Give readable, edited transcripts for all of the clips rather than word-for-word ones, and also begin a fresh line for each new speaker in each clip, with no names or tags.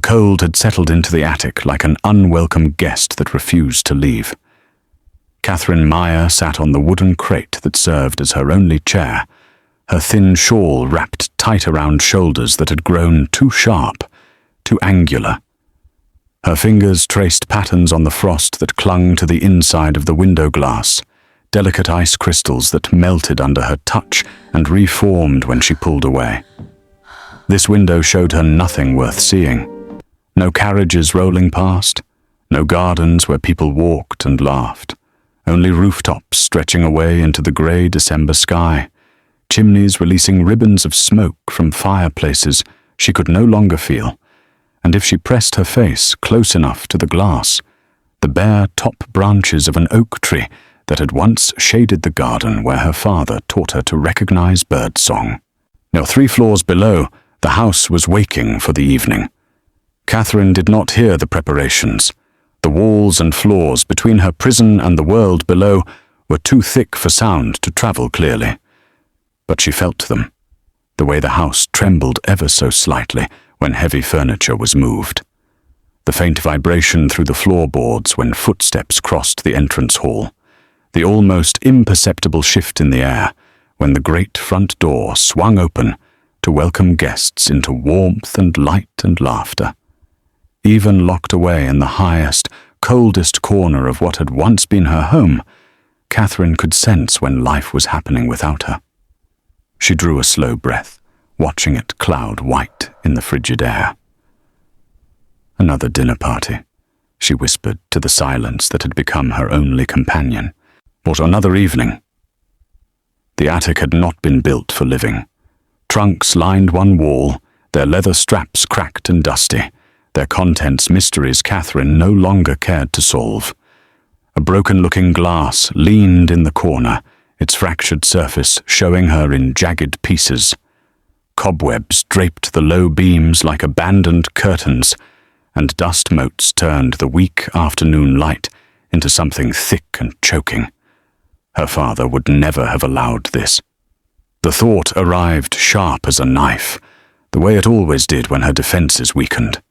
cold had settled into the attic like an unwelcome guest that refused to leave. Catherine Meyer sat on the wooden crate that served as her only chair, her thin shawl wrapped tight around shoulders that had grown too sharp, too angular. Her fingers traced patterns on the frost that clung to the inside of the window glass, delicate ice crystals that melted under her touch and reformed when she pulled away. This window showed her nothing worth seeing. No carriages rolling past, no gardens where people walked and laughed, only rooftops stretching away into the grey December sky, chimneys releasing ribbons of smoke from fireplaces she could no longer feel, and if she pressed her face close enough to the glass, the bare top branches of an oak tree that had once shaded the garden where her father taught her to recognize birdsong. Now 3 floors below, the house was waking for the evening. Catherine did not hear the preparations. The walls and floors between her prison and the world below were too thick for sound to travel clearly. But she felt them, the way the house trembled ever so slightly when heavy furniture was moved. The faint vibration through the floorboards when footsteps crossed the entrance hall. The almost imperceptible shift in the air when the great front door swung open to welcome guests into warmth and light and laughter. Even locked away in the highest, coldest corner of what had once been her home, Catherine could sense when life was happening without her. She drew a slow breath, watching it cloud white in the frigid air. Another dinner party, she whispered to the silence that had become her only companion. Or another evening. The attic had not been built for living. Trunks lined one wall, their leather straps cracked and dusty, their contents mysteries Catherine no longer cared to solve. A broken-looking glass leaned in the corner, its fractured surface showing her in jagged pieces. Cobwebs draped the low beams like abandoned curtains, and dust motes turned the weak afternoon light into something thick and choking. Her father would never have allowed this. The thought arrived sharp as a knife, the way it always did when her defences weakened.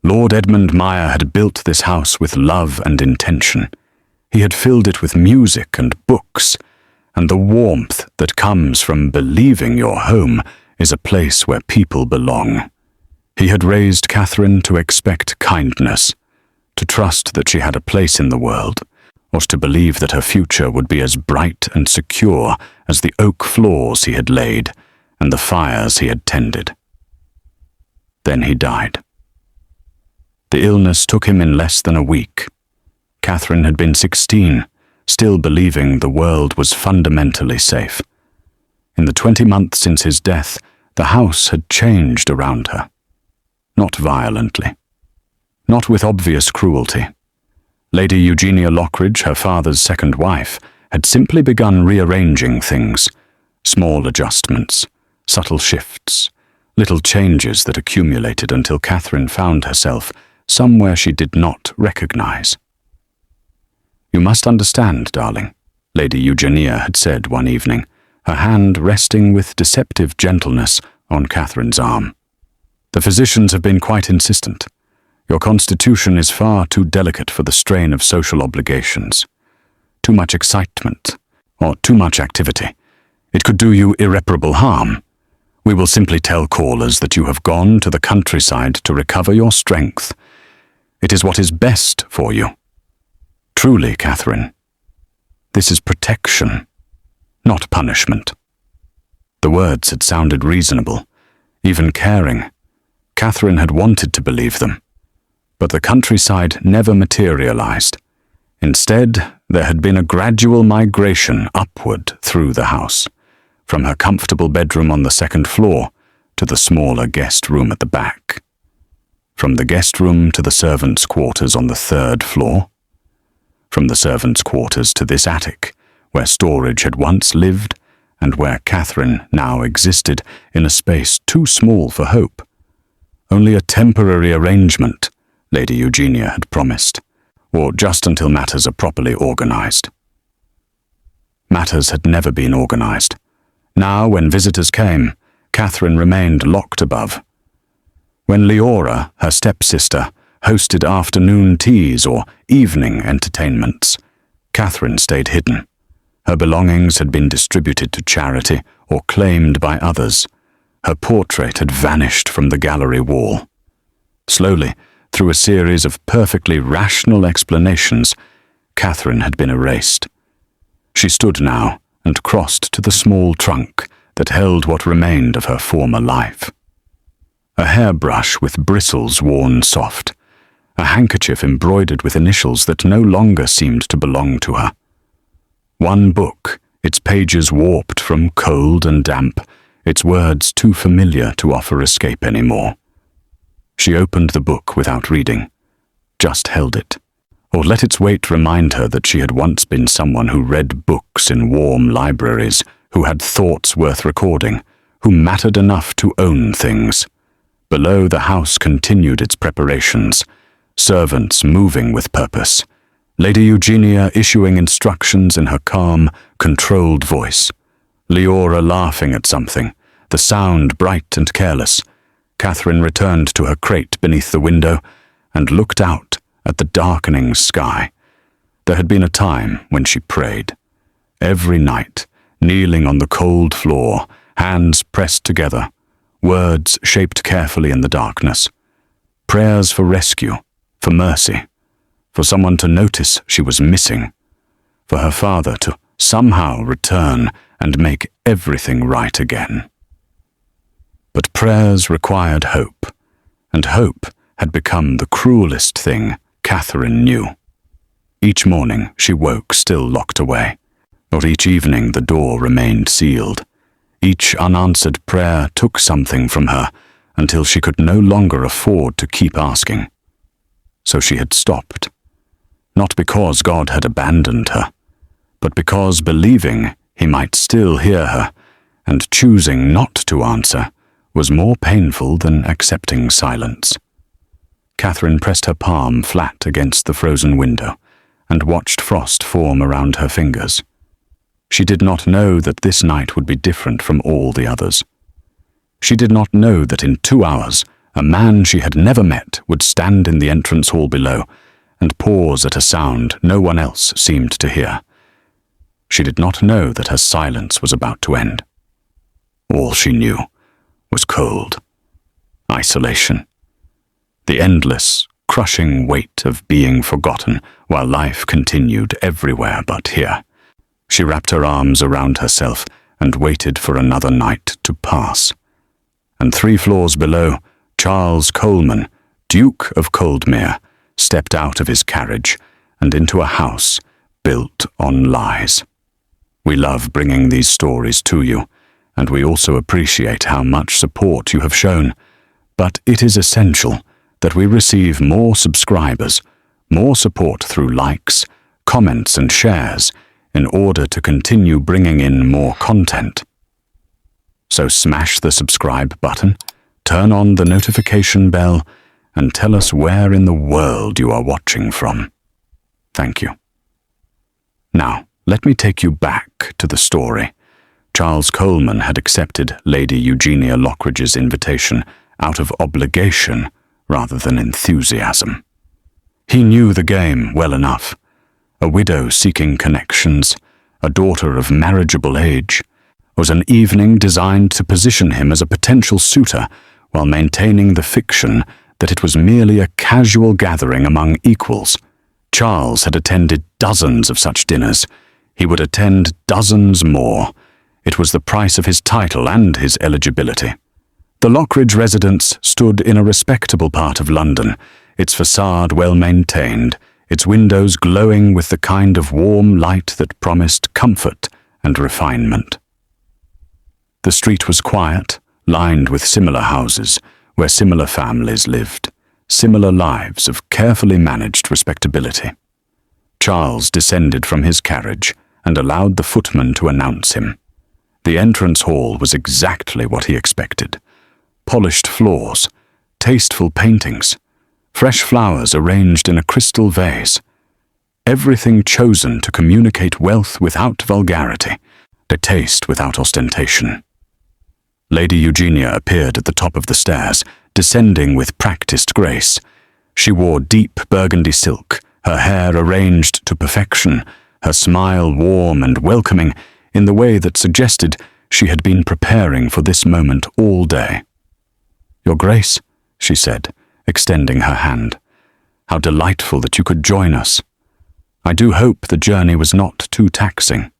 Lord Edmund Meyer had built this house with love and intention. He had filled it with music and books, and the warmth that comes from believing your home is a place where people belong. He had raised Catherine to expect kindness, to trust that she had a place in the world, was to believe that her future would be as bright and secure as the oak floors he had laid and the fires he had tended. Then he died. The illness took him in less than a week. Catherine had been 16, still believing the world was fundamentally safe. In the 20 months since his death, the house had changed around her. Not violently. Not with obvious cruelty. Lady Eugenia Lockridge, her father's second wife, had simply begun rearranging things, small adjustments, subtle shifts, little changes that accumulated until Catherine found herself somewhere she did not recognize. "You must understand, darling," Lady Eugenia had said one evening, her hand resting with deceptive gentleness on Catherine's arm. "The physicians have been quite insistent. Your constitution is far too delicate for the strain of social obligations. Too much excitement, or too much activity. It could do you irreparable harm. We will simply tell callers that you have gone to the countryside to recover your strength. It is what is best for you. Truly, Catherine, this is protection, not punishment." The words had sounded reasonable, even caring. Catherine had wanted to believe them. But the countryside never materialized. Instead, there had been a gradual migration upward through the house, from her comfortable bedroom on the second floor to the smaller guest room at the back, from the guest room to the servants' quarters on the third floor, from the servants' quarters to this attic, where storage had once lived and where Catherine now existed in a space too small for hope. Only a temporary arrangement, Lady Eugenia had promised, or just until matters are properly organized. Matters had never been organized. Now, when visitors came, Catherine remained locked above. When Leora, her stepsister, hosted afternoon teas or evening entertainments, Catherine stayed hidden. Her belongings had been distributed to charity or claimed by others. Her portrait had vanished from the gallery wall. Slowly, through a series of perfectly rational explanations, Catherine had been erased. She stood now and crossed to the small trunk that held what remained of her former life. A hairbrush with bristles worn soft, a handkerchief embroidered with initials that no longer seemed to belong to her. One book, its pages warped from cold and damp, its words too familiar to offer escape anymore. She opened the book without reading, just held it, or let its weight remind her that she had once been someone who read books in warm libraries, who had thoughts worth recording, who mattered enough to own things. Below, the house continued its preparations, servants moving with purpose, Lady Eugenia issuing instructions in her calm, controlled voice, Leora laughing at something, the sound bright and careless. Catherine returned to her crate beneath the window and looked out at the darkening sky. There had been a time when she prayed. Every night, kneeling on the cold floor, hands pressed together, words shaped carefully in the darkness. Prayers for rescue, for mercy, for someone to notice she was missing, for her father to somehow return and make everything right again. But prayers required hope, and hope had become the cruelest thing Catherine knew. Each morning she woke still locked away, or each evening the door remained sealed. Each unanswered prayer took something from her until she could no longer afford to keep asking. So she had stopped, not because God had abandoned her, but because believing he might still hear her, and choosing not to answer was more painful than accepting silence. Catherine pressed her palm flat against the frozen window and watched frost form around her fingers. She did not know that this night would be different from all the others. She did not know that in 2 hours a man she had never met would stand in the entrance hall below and pause at a sound no one else seemed to hear. She did not know that her silence was about to end. All she knew was cold, isolation, the endless, crushing weight of being forgotten while life continued everywhere but here. She wrapped her arms around herself and waited for another night to pass. And 3 floors below, Charles Coleman, Duke of Coldmere, stepped out of his carriage and into a house built on lies. We love bringing these stories to you, and we also appreciate how much support you have shown. But it is essential that we receive more subscribers, more support through likes, comments, and shares in order to continue bringing in more content. So smash the subscribe button, turn on the notification bell, and tell us where in the world you are watching from. Thank you. Now, let me take you back to the story. Charles Coleman had accepted Lady Eugenia Lockridge's invitation out of obligation rather than enthusiasm. He knew the game well enough. A widow seeking connections, a daughter of marriageable age, was an evening designed to position him as a potential suitor while maintaining the fiction that it was merely a casual gathering among equals. Charles had attended dozens of such dinners. He would attend dozens more. It was the price of his title and his eligibility. The Lockridge residence stood in a respectable part of London, its facade well maintained, its windows glowing with the kind of warm light that promised comfort and refinement. The street was quiet, lined with similar houses, where similar families lived, similar lives of carefully managed respectability. Charles descended from his carriage and allowed the footman to announce him. The entrance hall was exactly what he expected. Polished floors, tasteful paintings, fresh flowers arranged in a crystal vase. Everything chosen to communicate wealth without vulgarity, a taste without ostentation. Lady Eugenia appeared at the top of the stairs, descending with practiced grace. She wore deep burgundy silk, her hair arranged to perfection, her smile warm and welcoming in the way that suggested she had been preparing for this moment all day. "Your Grace," she said, extending her hand. "How delightful that you could join us. I do hope the journey was not too taxing."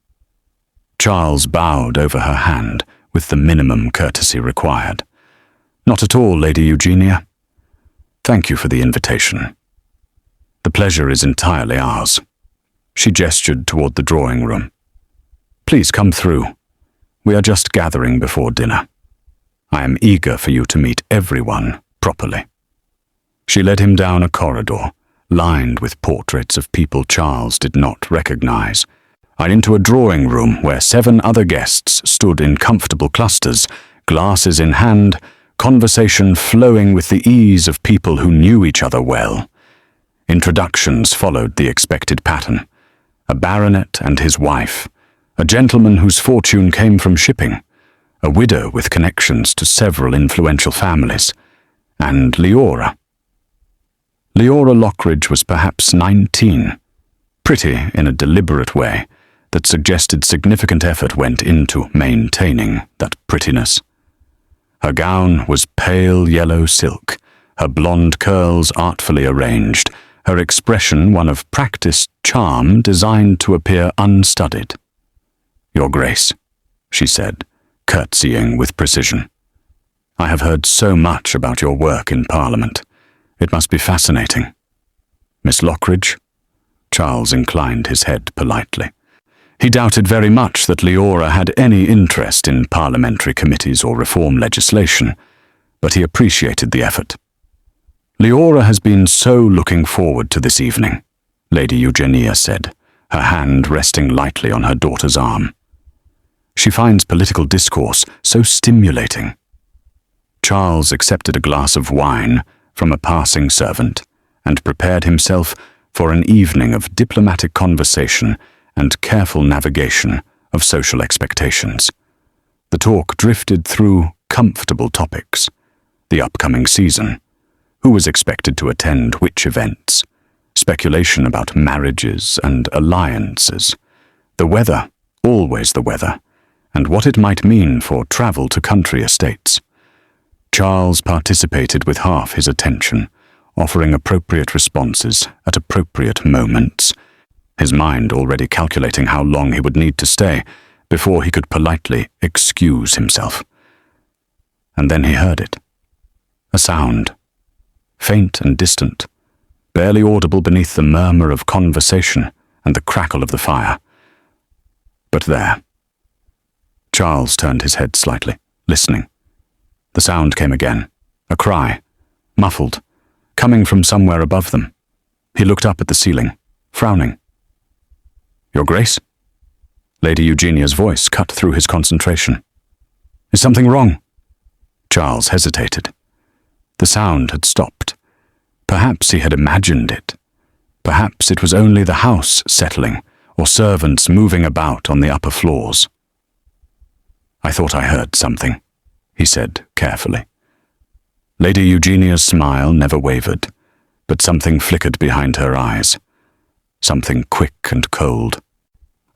Charles bowed over her hand with the minimum courtesy required. "Not at all, Lady Eugenia. Thank you for the invitation. The pleasure is entirely ours." She gestured toward the drawing room. "Please come through. We are just gathering before dinner. I am eager for you to meet everyone properly." She led him down a corridor, lined with portraits of people Charles did not recognize, and into a drawing room where 7 other guests stood in comfortable clusters, glasses in hand, conversation flowing with the ease of people who knew each other well. Introductions followed the expected pattern. A baronet and his wife, a gentleman whose fortune came from shipping, a widow with connections to several influential families, and Leora. Leora Lockridge was perhaps 19, pretty in a deliberate way that suggested significant effort went into maintaining that prettiness. Her gown was pale yellow silk, her blonde curls artfully arranged, her expression one of practiced charm designed to appear unstudied. "Your Grace," she said, curtsying with precision. "I have heard so much about your work in Parliament. It must be fascinating." "Miss Lockridge?" Charles inclined his head politely. He doubted very much that Leora had any interest in parliamentary committees or reform legislation, but he appreciated the effort. "Leora has been so looking forward to this evening," Lady Eugenia said, her hand resting lightly on her daughter's arm. "She finds political discourse so stimulating." Charles accepted a glass of wine from a passing servant and prepared himself for an evening of diplomatic conversation and careful navigation of social expectations. The talk drifted through comfortable topics: the upcoming season, who was expected to attend which events, speculation about marriages and alliances, the weather, always the weather, and what it might mean for travel to country estates. Charles participated with half his attention, offering appropriate responses at appropriate moments, his mind already calculating how long he would need to stay before he could politely excuse himself. And then he heard it. A sound, faint and distant, barely audible beneath the murmur of conversation and the crackle of the fire. But there. Charles turned his head slightly, listening. The sound came again, a cry, muffled, coming from somewhere above them. He looked up at the ceiling, frowning. "Your Grace?" Lady Eugenia's voice cut through his concentration. "Is something wrong?" Charles hesitated. The sound had stopped. Perhaps he had imagined it. Perhaps it was only the house settling, or servants moving about on the upper floors. "I thought I heard something," he said carefully. Lady Eugenia's smile never wavered, but something flickered behind her eyes. Something quick and cold.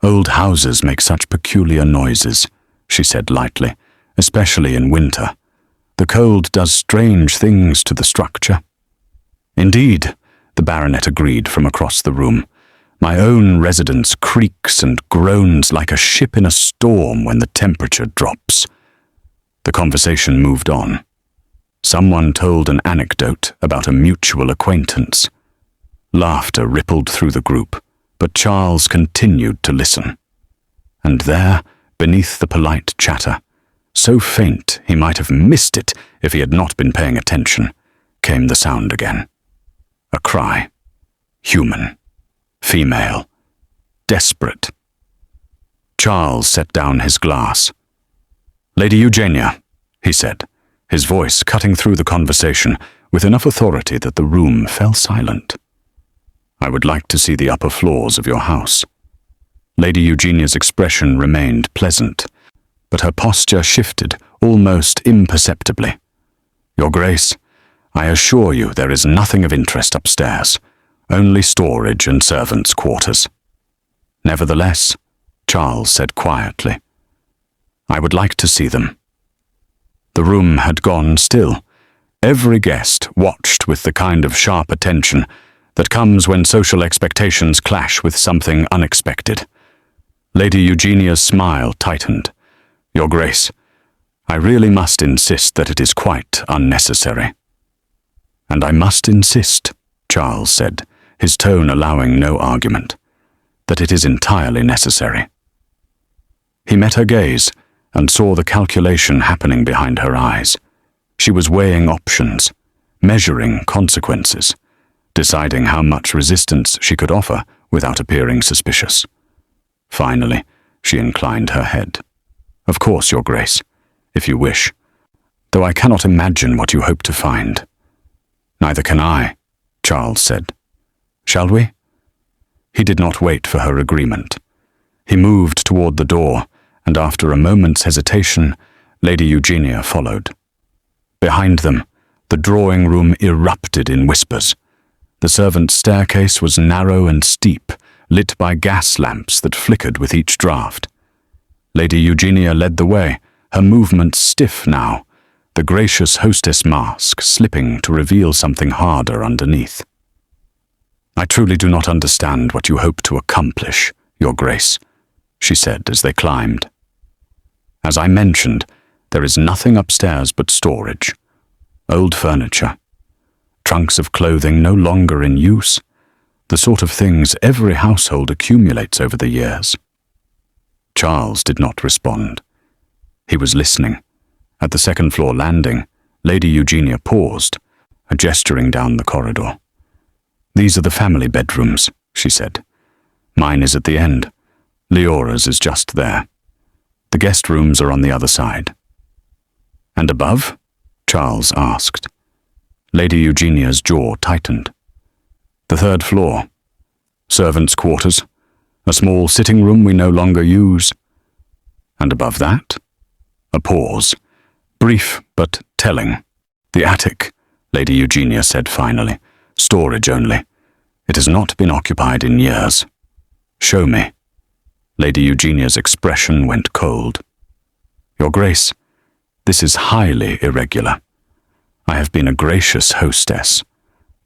"Old houses make such peculiar noises," she said lightly, "especially in winter. The cold does strange things to the structure." "Indeed," the baronet agreed from across the room. "My own residence creaks and groans like a ship in a storm when the temperature drops." The conversation moved on. Someone told an anecdote about a mutual acquaintance. Laughter rippled through the group, but Charles continued to listen. And there, beneath the polite chatter, so faint he might have missed it if he had not been paying attention, came the sound again. A cry. Human. Female. Desperate. Charles set down his glass. "Lady Eugenia," he said, his voice cutting through the conversation with enough authority that the room fell silent. "I would like to see the upper floors of your house." Lady Eugenia's expression remained pleasant, but her posture shifted almost imperceptibly. "Your Grace, I assure you there is nothing of interest upstairs, only storage and servants' quarters." "Nevertheless," Charles said quietly, "I would like to see them." The room had gone still. Every guest watched with the kind of sharp attention that comes when social expectations clash with something unexpected. Lady Eugenia's smile tightened. "Your Grace, I really must insist that it is quite unnecessary." "And I must insist," Charles said, his tone allowing no argument, "that it is entirely necessary." He met her gaze and saw the calculation happening behind her eyes. She was weighing options, measuring consequences, deciding how much resistance she could offer without appearing suspicious. Finally, she inclined her head. "Of course, Your Grace, if you wish, though I cannot imagine what you hope to find." "Neither can I," Charles said. "Shall we?" He did not wait for her agreement. He moved toward the door, and after a moment's hesitation, Lady Eugenia followed. Behind them, the drawing room erupted in whispers. The servants' staircase was narrow and steep, lit by gas lamps that flickered with each draught. Lady Eugenia led the way, her movements stiff now, the gracious hostess mask slipping to reveal something harder underneath. "I truly do not understand what you hope to accomplish, Your Grace," she said as they climbed. "As I mentioned, there is nothing upstairs but storage, old furniture, trunks of clothing no longer in use, the sort of things every household accumulates over the years." Charles did not respond. He was listening. At the second-floor landing, Lady Eugenia paused, gesturing down the corridor. "These are the family bedrooms," she said. "Mine is at the end. Leora's is just there. The guest rooms are on the other side." "And above?" Charles asked. Lady Eugenia's jaw tightened. "The third floor. Servants' quarters. A small sitting room we no longer use." "And above that?" A pause. Brief but telling. "The attic," Lady Eugenia said finally. "Storage only. It has not been occupied in years." "Show me." Lady Eugenia's expression went cold. "Your Grace, this is highly irregular. I have been a gracious hostess,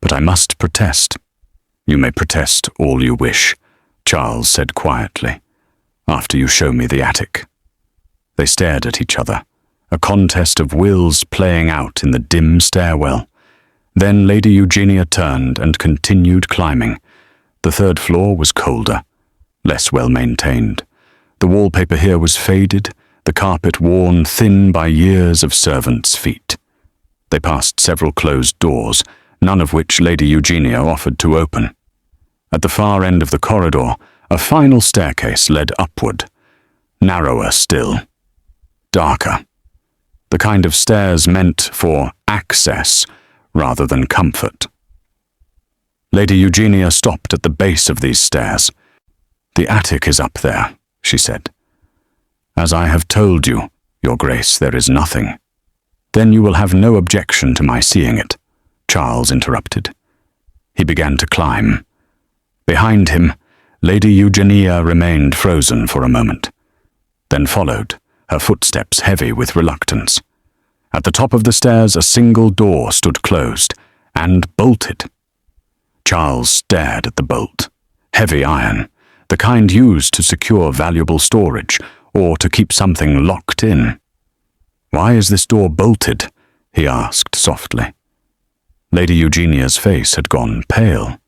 but I must protest." "You may protest all you wish," Charles said quietly, "after you show me the attic." They stared at each other, a contest of wills playing out in the dim stairwell. Then Lady Eugenia turned and continued climbing. The third floor was colder, less well-maintained. The wallpaper here was faded, the carpet worn thin by years of servants' feet. They passed several closed doors, none of which Lady Eugenia offered to open. At the far end of the corridor, a final staircase led upward, narrower still, darker. The kind of stairs meant for access rather than comfort. Lady Eugenia stopped at the base of these stairs. "The attic is up there," she said. "As I have told you, Your Grace, there is nothing." "Then you will have no objection to my seeing it," Charles interrupted. He began to climb. Behind him, Lady Eugenia remained frozen for a moment, then followed, her footsteps heavy with reluctance. At the top of the stairs, a single door stood closed and bolted. Charles stared at the bolt. Heavy iron, the kind used to secure valuable storage or to keep something locked in. "Why is this door bolted?" he asked softly. Lady Eugenia's face had gone pale.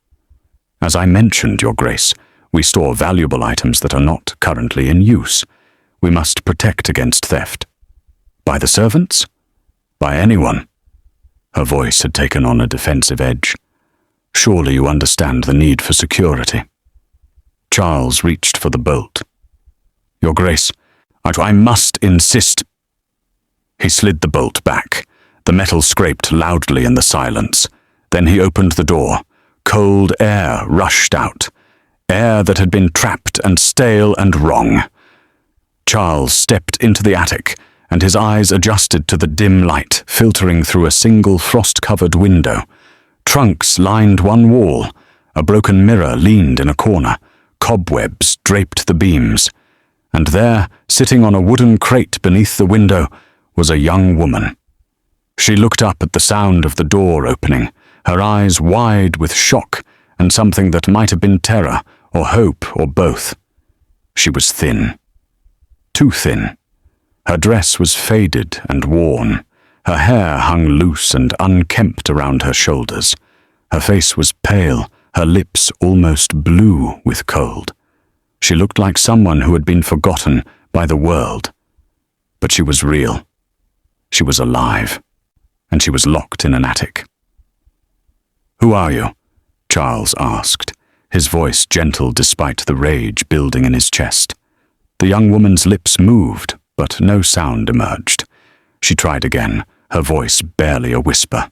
"As I mentioned, Your Grace, we store valuable items that are not currently in use. We must protect against theft." "By the servants? By anyone?" Her voice had taken on a defensive edge. "Surely you understand the need for security." Charles reached for the bolt. "Your Grace, I must insist." He slid the bolt back. The metal scraped loudly in the silence. Then he opened the door. Cold air rushed out. Air that had been trapped and stale and wrong. Charles stepped into the attic and his eyes adjusted to the dim light filtering through a single frost-covered window. Trunks lined one wall, a broken mirror leaned in a corner, cobwebs draped the beams, and there, sitting on a wooden crate beneath the window, was a young woman. She looked up at the sound of the door opening, her eyes wide with shock and something that might have been terror or hope or both. She was thin. Too thin. Her dress was faded and worn. Her hair hung loose and unkempt around her shoulders. Her face was pale, her lips almost blue with cold. She looked like someone who had been forgotten by the world. But she was real. She was alive. And she was locked in an attic. "Who are you?" Charles asked, his voice gentle despite the rage building in his chest. The young woman's lips moved, but no sound emerged. She tried again, her voice barely a whisper.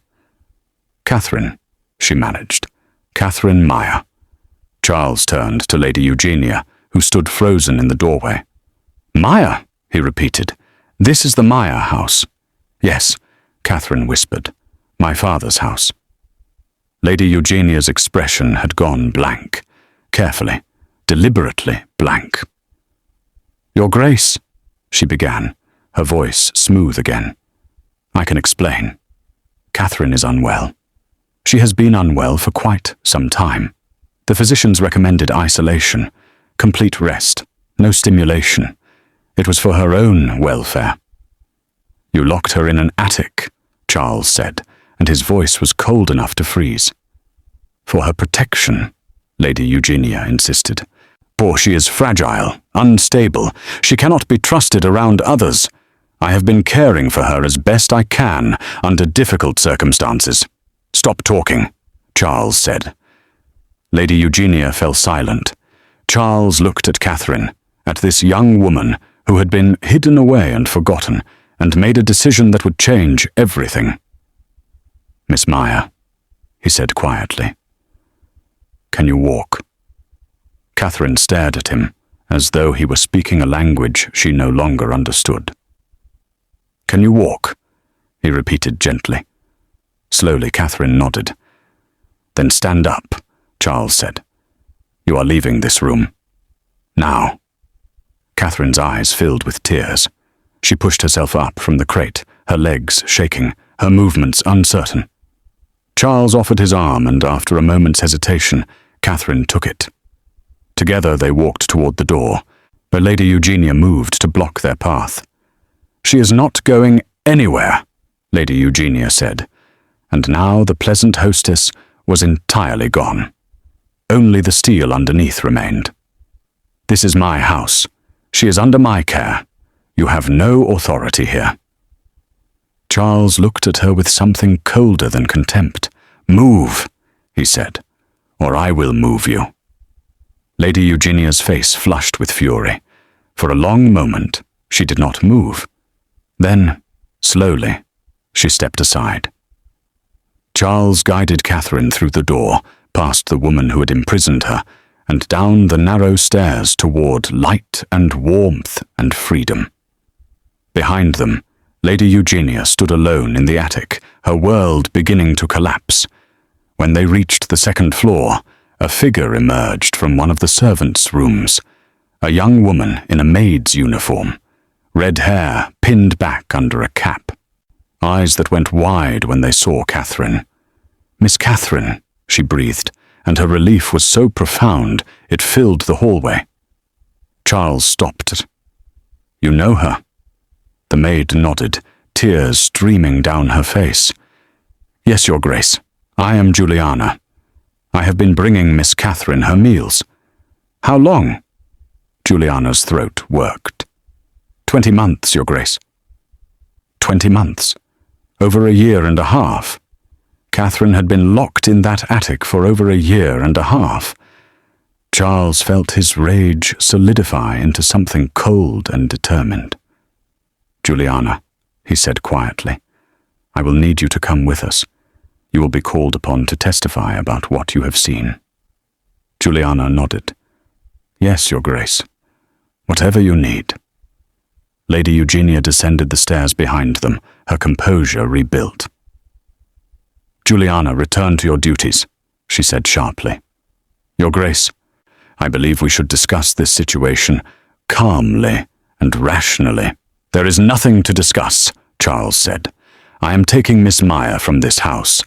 "Catherine," she managed. "Catherine Meyer." Charles turned to Lady Eugenia, who stood frozen in the doorway. "Meyer," he repeated. "This is the Meyer house." "Yes," Catherine whispered. "My father's house." Lady Eugenia's expression had gone blank, carefully, deliberately blank. "Your Grace," she began, her voice smooth again. "I can explain. Catherine is unwell. She has been unwell for quite some time. The physicians recommended isolation, complete rest, no stimulation. It was for her own welfare." "You locked her in an attic," Charles said, and his voice was cold enough to freeze. "For her protection," Lady Eugenia insisted. "For she is fragile, unstable. She cannot be trusted around others. I have been caring for her as best I can under difficult circumstances." "Stop talking," Charles said. Lady Eugenia fell silent. Charles looked at Catherine, at this young woman who had been hidden away and forgotten, and made a decision that would change everything. "Miss Meyer," he said quietly, "can you walk?" Catherine stared at him, as though he were speaking a language she no longer understood. "Can you walk?" he repeated gently. Slowly, Catherine nodded. "Then stand up," Charles said. "You are leaving this room. Now." Catherine's eyes filled with tears. She pushed herself up from the crate, her legs shaking, her movements uncertain. Charles offered his arm, and after a moment's hesitation, Catherine took it. Together they walked toward the door, but Lady Eugenia moved to block their path. "She is not going anywhere," Lady Eugenia said, and now the pleasant hostess was entirely gone. Only the steel underneath remained. "This is my house. She is under my care. You have no authority here." Charles looked at her with something colder than contempt. "Move," he said, "or I will move you." Lady Eugenia's face flushed with fury. For a long moment, she did not move. Then, slowly, she stepped aside. Charles guided Catherine through the door, past the woman who had imprisoned her, and down the narrow stairs toward light and warmth and freedom. Behind them, Lady Eugenia stood alone in the attic, her world beginning to collapse. When they reached the second floor, a figure emerged from one of the servants' rooms, a young woman in a maid's uniform, red hair pinned back under a cap, eyes that went wide when they saw Catherine. "Miss Catherine," she breathed, and her relief was so profound it filled the hallway. Charles stopped. "You know her?" The maid nodded, tears streaming down her face. "Yes, Your Grace. I am Juliana. I have been bringing Miss Catherine her meals." "How long?" Juliana's throat worked. 20 months, Your Grace." 20 months. Over a year and a half. Catherine had been locked in that attic for over a year and a half. Charles felt his rage solidify into something cold and determined. "Juliana," he said quietly, "I will need you to come with us. You will be called upon to testify about what you have seen." Juliana nodded. "Yes, Your Grace. Whatever you need." Lady Eugenia descended the stairs behind them, her composure rebuilt. "Juliana, return to your duties," she said sharply. "Your Grace, I believe we should discuss this situation calmly and rationally." "There is nothing to discuss," Charles said. "I am taking Miss Meyer from this house,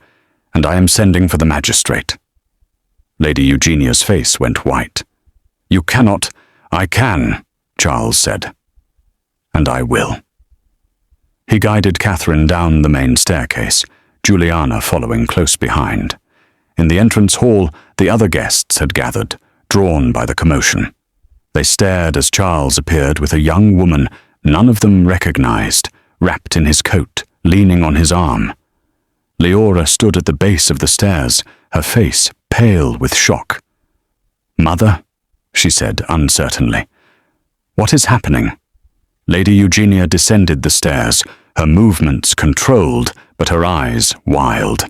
and I am sending for the magistrate." Lady Eugenia's face went white. "You cannot—" "I can," Charles said. "And I will." He guided Catherine down the main staircase, Juliana following close behind. In the entrance hall, the other guests had gathered, drawn by the commotion. They stared as Charles appeared with a young woman none of them recognized, wrapped in his coat, leaning on his arm. Leora stood at the base of the stairs, her face pale with shock. "Mother?" she said uncertainly. "What is happening?" Lady Eugenia descended the stairs, her movements controlled, but her eyes wild.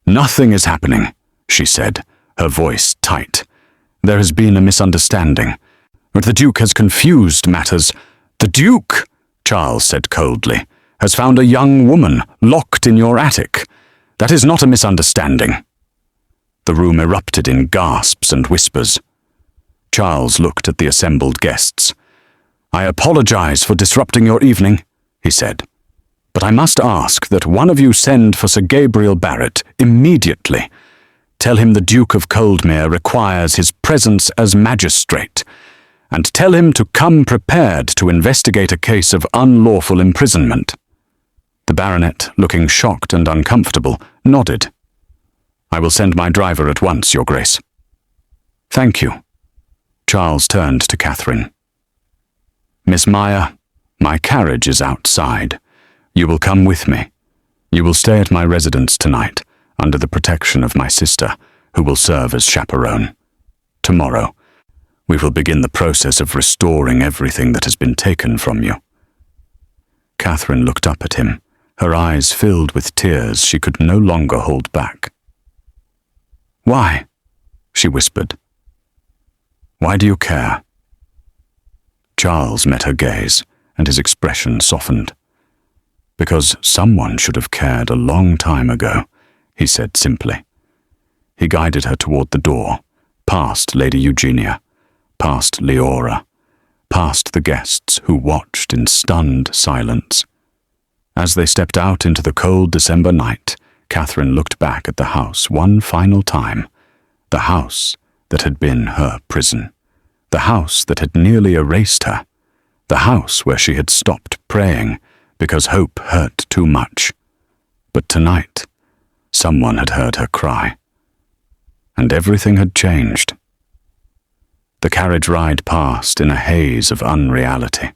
"Nothing is happening," she said, her voice tight. "There has been a misunderstanding. But the Duke has confused matters." "The Duke," Charles said coldly, "has found a young woman locked in your attic. That is not a misunderstanding." The room erupted in gasps and whispers. Charles looked at the assembled guests. "I apologize for disrupting your evening," he said, "but I must ask that one of you send for Sir Gabriel Barrett immediately. Tell him the Duke of Coldmere requires his presence as magistrate, and tell him to come prepared to investigate a case of unlawful imprisonment." The baronet, looking shocked and uncomfortable, nodded. "I will send my driver at once, Your Grace." "Thank you." Charles turned to Catherine. "Miss Meyer, my carriage is outside. You will come with me. You will stay at my residence tonight, under the protection of my sister, who will serve as chaperone. Tomorrow, we will begin the process of restoring everything that has been taken from you." Catherine looked up at him, her eyes filled with tears she could no longer hold back. "Why?" she whispered. "Why do you care?" Charles met her gaze, and his expression softened. "Because someone should have cared a long time ago," he said simply. He guided her toward the door, past Lady Eugenia, past Leora, past the guests who watched in stunned silence. As they stepped out into the cold December night, Catherine looked back at the house one final time, the house that had been her prison, the house that had nearly erased her, the house where she had stopped praying because hope hurt too much. But tonight, someone had heard her cry, and everything had changed. The carriage ride passed in a haze of unreality.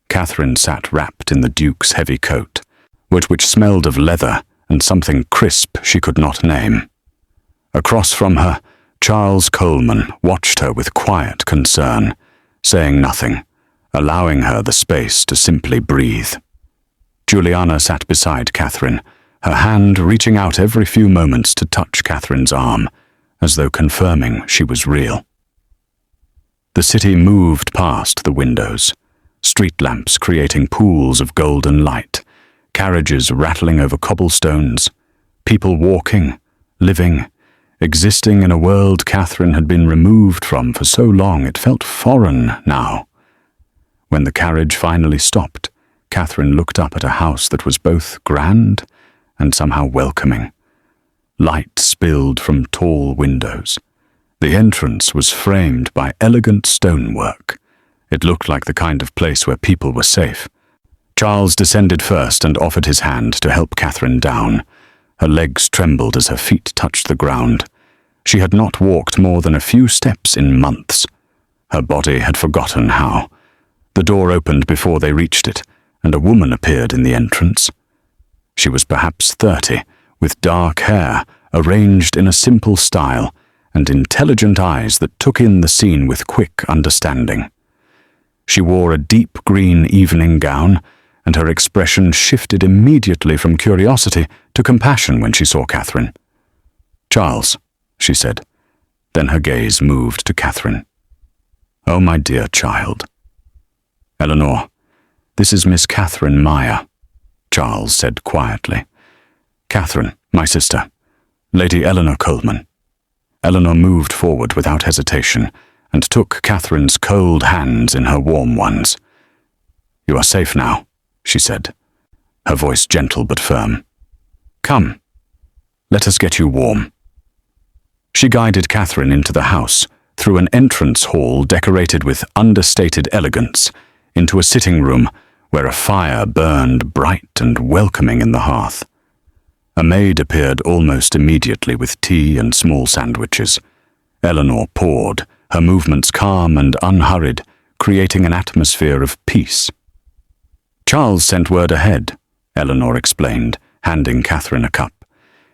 Catherine sat wrapped in the Duke's heavy coat, which smelled of leather and something crisp she could not name. Across from her, Charles Coleman watched her with quiet concern, saying nothing, allowing her the space to simply breathe. Juliana sat beside Catherine, her hand reaching out every few moments to touch Catherine's arm, as though confirming she was real. The city moved past the windows, street lamps creating pools of golden light, carriages rattling over cobblestones, people walking, living, existing in a world Catherine had been removed from for so long it felt foreign now. When the carriage finally stopped, Catherine looked up at a house that was both grand and somehow welcoming. Light spilled from tall windows. The entrance was framed by elegant stonework. It looked like the kind of place where people were safe. Charles descended first and offered his hand to help Catherine down. Her legs trembled as her feet touched the ground. She had not walked more than a few steps in months. Her body had forgotten how. The door opened before they reached it, and a woman appeared in the entrance. She was perhaps 30, with dark hair arranged in a simple style, and intelligent eyes that took in the scene with quick understanding. She wore a deep green evening gown, and her expression shifted immediately from curiosity to compassion when she saw Catherine. "Charles," she said. Then her gaze moved to Catherine. "Oh, my dear child. Eleanor, "This is Miss Catherine Meyer," Charles said quietly. "Catherine, my sister. Lady Eleanor Coleman." Eleanor moved forward without hesitation and took Catherine's cold hands in her warm ones. "You are safe now," she said, her voice gentle but firm. "Come, let us get you warm." She guided Catherine into the house, through an entrance hall decorated with understated elegance, into a sitting room where a fire burned bright and welcoming in the hearth. A maid appeared almost immediately with tea and small sandwiches. Eleanor poured, her movements calm and unhurried, creating an atmosphere of peace. "Charles sent word ahead," Eleanor explained, handing Catherine a cup.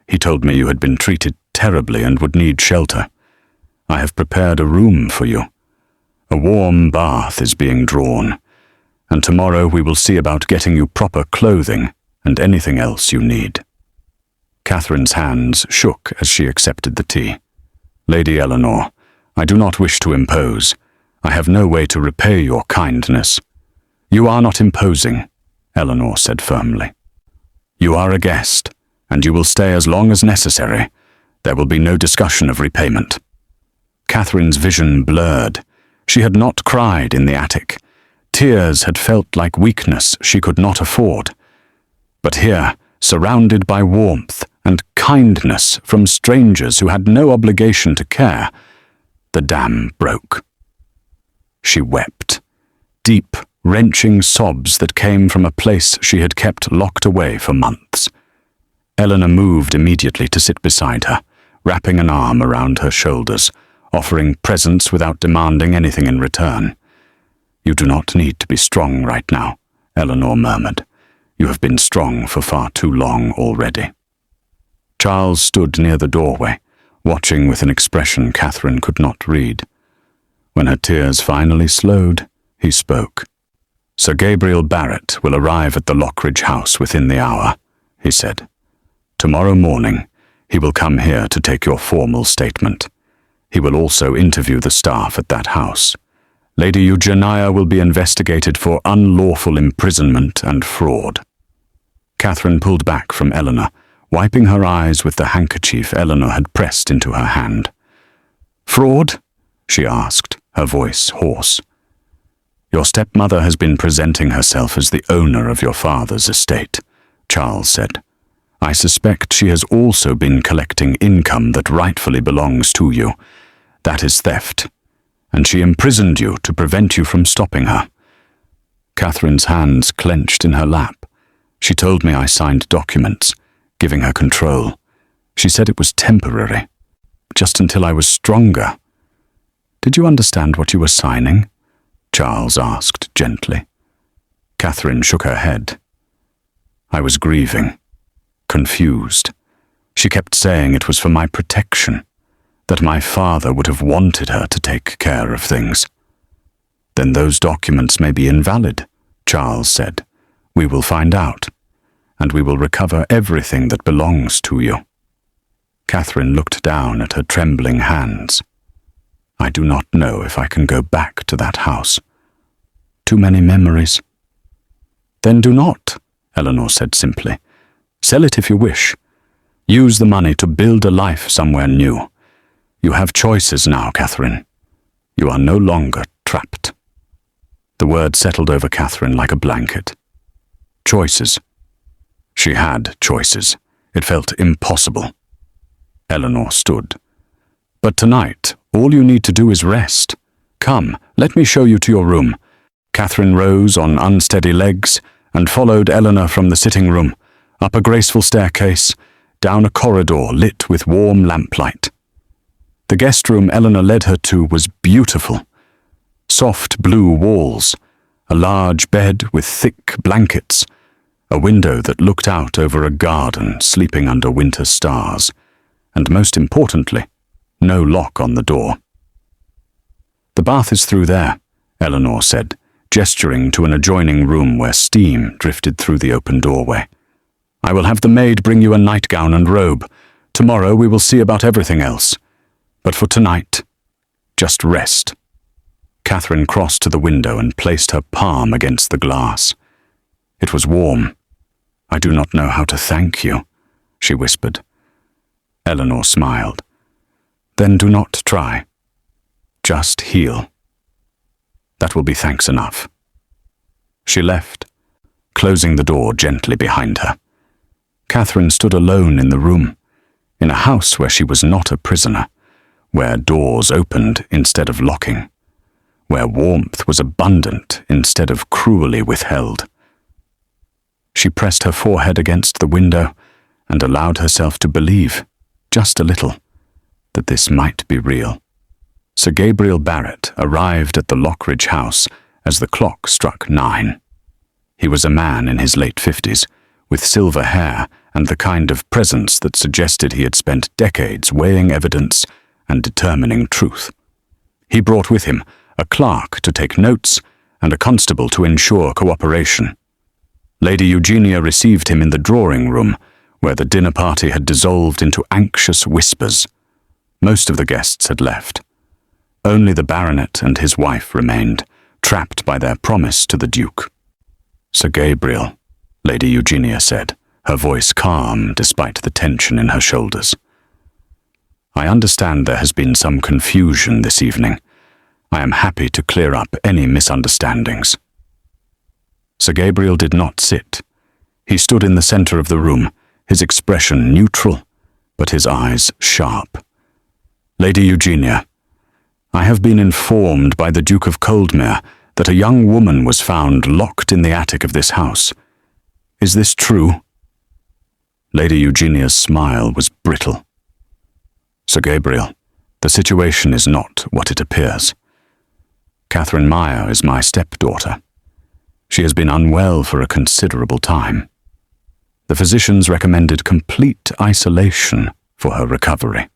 "He told me you had been treated terribly and would need shelter. I have prepared a room for you. A warm bath is being drawn, and tomorrow we will see about getting you proper clothing and anything else you need." Catherine's hands shook as she accepted the tea. "Lady Eleanor, I do not wish to impose. I have no way to repay your kindness." "You are not imposing," Eleanor said firmly. "You are a guest, and you will stay as long as necessary. There will be no discussion of repayment." Catherine's vision blurred. She had not cried in the attic. Tears had felt like weakness she could not afford. But here, surrounded by warmth and kindness from strangers who had no obligation to care, the dam broke. She wept, deep, wrenching sobs that came from a place she had kept locked away for months. Eleanor moved immediately to sit beside her, wrapping an arm around her shoulders, offering presents without demanding anything in return. "You do not need to be strong right now," Eleanor murmured. "You have been strong for far too long already." Charles stood near the doorway, watching with an expression Catherine could not read. When her tears finally slowed, he spoke. "Sir Gabriel Barrett will arrive at the Lockridge house within the hour," he said. "Tomorrow morning, he will come here to take your formal statement. He will also interview the staff at that house. Lady Eugenia will be investigated for unlawful imprisonment and fraud." Catherine pulled back from Eleanor, wiping her eyes with the handkerchief Eleanor had pressed into her hand. "Fraud?" she asked, her voice hoarse. "Your stepmother has been presenting herself as the owner of your father's estate," Charles said. "I suspect she has also been collecting income that rightfully belongs to you. That is theft, and she imprisoned you to prevent you from stopping her." Catherine's hands clenched in her lap. "She told me I signed documents, giving her control. She said it was temporary, just until I was stronger." "Did you understand what you were signing?" Charles asked gently. Catherine shook her head. "I was grieving, confused. She kept saying it was for my protection, that my father would have wanted her to take care of things." "Then those documents may be invalid," Charles said. "We will find out, and we will recover everything that belongs to you." Catherine looked down at her trembling hands. "I do not know if I can go back to that house. Too many memories." "Then do not," Eleanor said simply. "Sell it if you wish. Use the money to build a life somewhere new. You have choices now, Catherine. You are no longer trapped." The word settled over Catherine like a blanket. Choices. She had choices. It felt impossible. Eleanor stood. "But tonight, all you need to do is rest. Come, let me show you to your room." Catherine rose on unsteady legs and followed Eleanor from the sitting room, up a graceful staircase, down a corridor lit with warm lamplight. The guest room Eleanor led her to was beautiful. Soft blue walls, a large bed with thick blankets, a window that looked out over a garden sleeping under winter stars, and most importantly, no lock on the door. "The bath is through there," Eleanor said, gesturing to an adjoining room where steam drifted through the open doorway. "I will have the maid bring you a nightgown and robe. Tomorrow we will see about everything else. But for tonight, just rest." Catherine crossed to the window and placed her palm against the glass. It was warm. "I do not know how to thank you," she whispered. Eleanor smiled. "Then do not try. Just heal. That will be thanks enough." She left, closing the door gently behind her. Catherine stood alone in the room, in a house where she was not a prisoner, where doors opened instead of locking, where warmth was abundant instead of cruelly withheld. She pressed her forehead against the window and allowed herself to believe, just a little, that this might be real. Sir Gabriel Barrett arrived at the Lockridge house as the clock struck 9. He was a man in his late 50s, with silver hair and the kind of presence that suggested he had spent decades weighing evidence and determining truth. He brought with him a clerk to take notes and a constable to ensure cooperation. Lady Eugenia received him in the drawing room, where the dinner party had dissolved into anxious whispers. Most of the guests had left. Only the baronet and his wife remained, trapped by their promise to the Duke. "Sir Gabriel," Lady Eugenia said, her voice calm despite the tension in her shoulders. "I understand there has been some confusion this evening. I am happy to clear up any misunderstandings." Sir Gabriel did not sit. He stood in the center of the room, his expression neutral, but his eyes sharp. "Lady Eugenia, I have been informed by the Duke of Coldmere that a young woman was found locked in the attic of this house. Is this true?" Lady Eugenia's smile was brittle. "Sir Gabriel, the situation is not what it appears. Catherine Meyer is my stepdaughter. She has been unwell for a considerable time. The physicians recommended complete isolation for her recovery.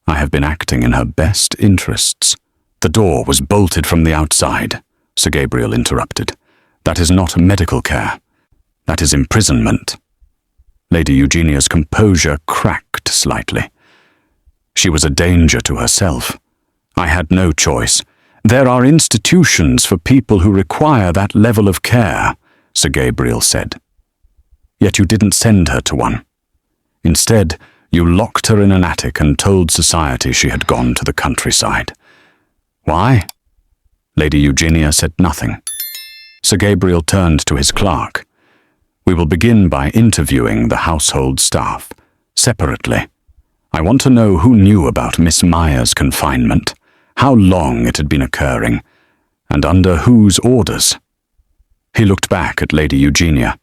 I have been acting in her best interests." "The door was bolted from the outside," Sir Gabriel interrupted. "That is not medical care. That is imprisonment." Lady Eugenia's composure cracked slightly. She was a danger to herself. "I had no choice. There are institutions for people who require that level of care," Sir Gabriel said. "Yet you didn't send her to one. Instead, you locked her in an attic and told society she had gone to the countryside. Why?" Lady Eugenia said nothing. Sir Gabriel turned to his clerk. "We will begin by interviewing the household staff, separately. I want to know who knew about Miss Meyer's confinement, how long it had been occurring, and under whose orders." He looked back at Lady Eugenia.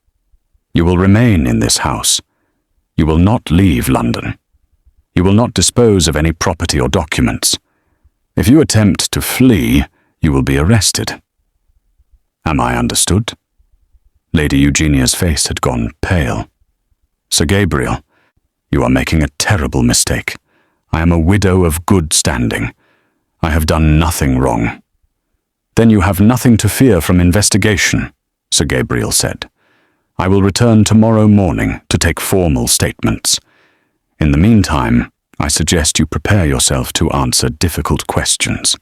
"You will remain in this house. You will not leave London. You will not dispose of any property or documents. If you attempt to flee, you will be arrested. Am I understood?" Lady Eugenia's face had gone pale. "Sir Gabriel, you are making a terrible mistake. I am a widow of good standing. I have done nothing wrong." "Then you have nothing to fear from investigation," Sir Gabriel said. "I will return tomorrow morning to take formal statements. In the meantime, I suggest you prepare yourself to answer difficult questions."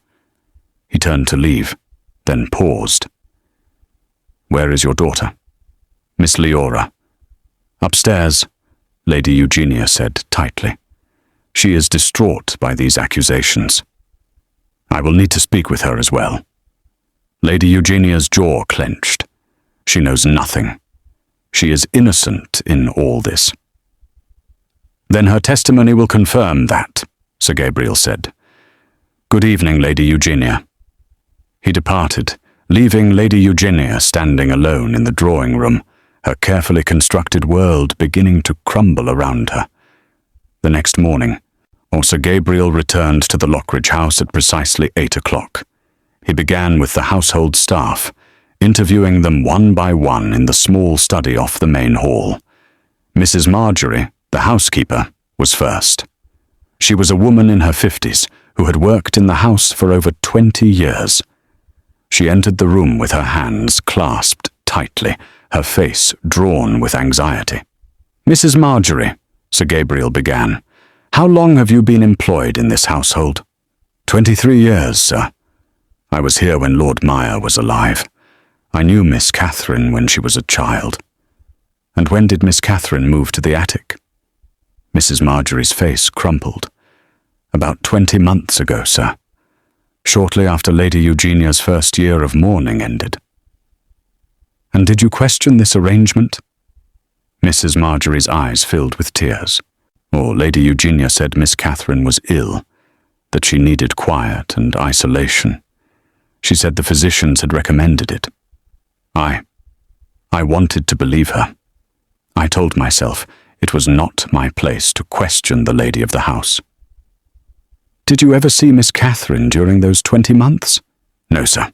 He turned to leave, then paused. "Where is your daughter?" "Miss Leora." "Upstairs," Lady Eugenia said tightly. "She is distraught by these accusations. I will need to speak with her as well." Lady Eugenia's jaw clenched. She knows nothing. She is innocent in all this. "Then her testimony will confirm that," Sir Gabriel said. "Good evening, Lady Eugenia." He departed, leaving Lady Eugenia standing alone in the drawing room, her carefully constructed world beginning to crumble around her. The next morning, Sir Gabriel returned to the Lockridge house at precisely 8 o'clock. He began with the household staff, interviewing them one by one in the small study off the main hall. Mrs. Marjorie, the housekeeper, was first. She was a woman in her 50s who had worked in the house for over 20 years. She entered the room with her hands clasped tightly, her face drawn with anxiety. "Mrs. Marjorie," Sir Gabriel began, "how long have you been employed in this household?" 23 years, sir. I was here when Lord Meyer was alive. I knew Miss Catherine when she was a child. And when did Miss Catherine move to the attic? Mrs. Marjorie's face crumpled. About 20 months ago, sir. Shortly after Lady Eugenia's first year of mourning ended. And did you question this arrangement? Mrs. Marjorie's eyes filled with tears. Or Lady Eugenia said Miss Catherine was ill, that she needed quiet and isolation. She said the physicians had recommended it. I wanted to believe her. I told myself it was not my place to question the lady of the house. Did you ever see Miss Catherine during those 20 months? No, sir.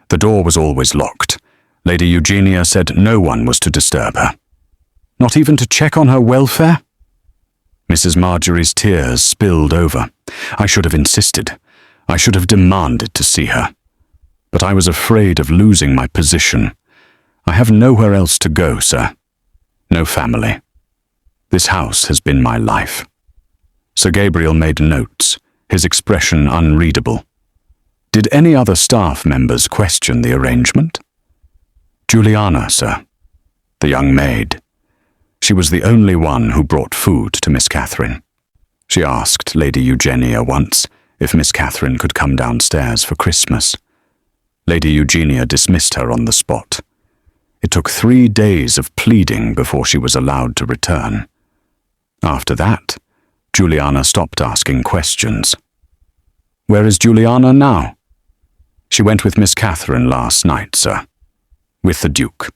The door was always locked. Lady Eugenia said no one was to disturb her. Not even to check on her welfare? Mrs. Marjorie's tears spilled over. I should have insisted. I should have demanded to see her. But I was afraid of losing my position. I have nowhere else to go, sir. No family. This house has been my life. Sir Gabriel made notes, his expression unreadable. Did any other staff members question the arrangement? Juliana, sir. The young maid. She was the only one who brought food to Miss Catherine. She asked Lady Eugenia once if Miss Catherine could come downstairs for Christmas. Lady Eugenia dismissed her on the spot. It took 3 days of pleading before she was allowed to return. After that, Juliana stopped asking questions. Where is Juliana now? She went with Miss Catherine last night, sir. With the Duke.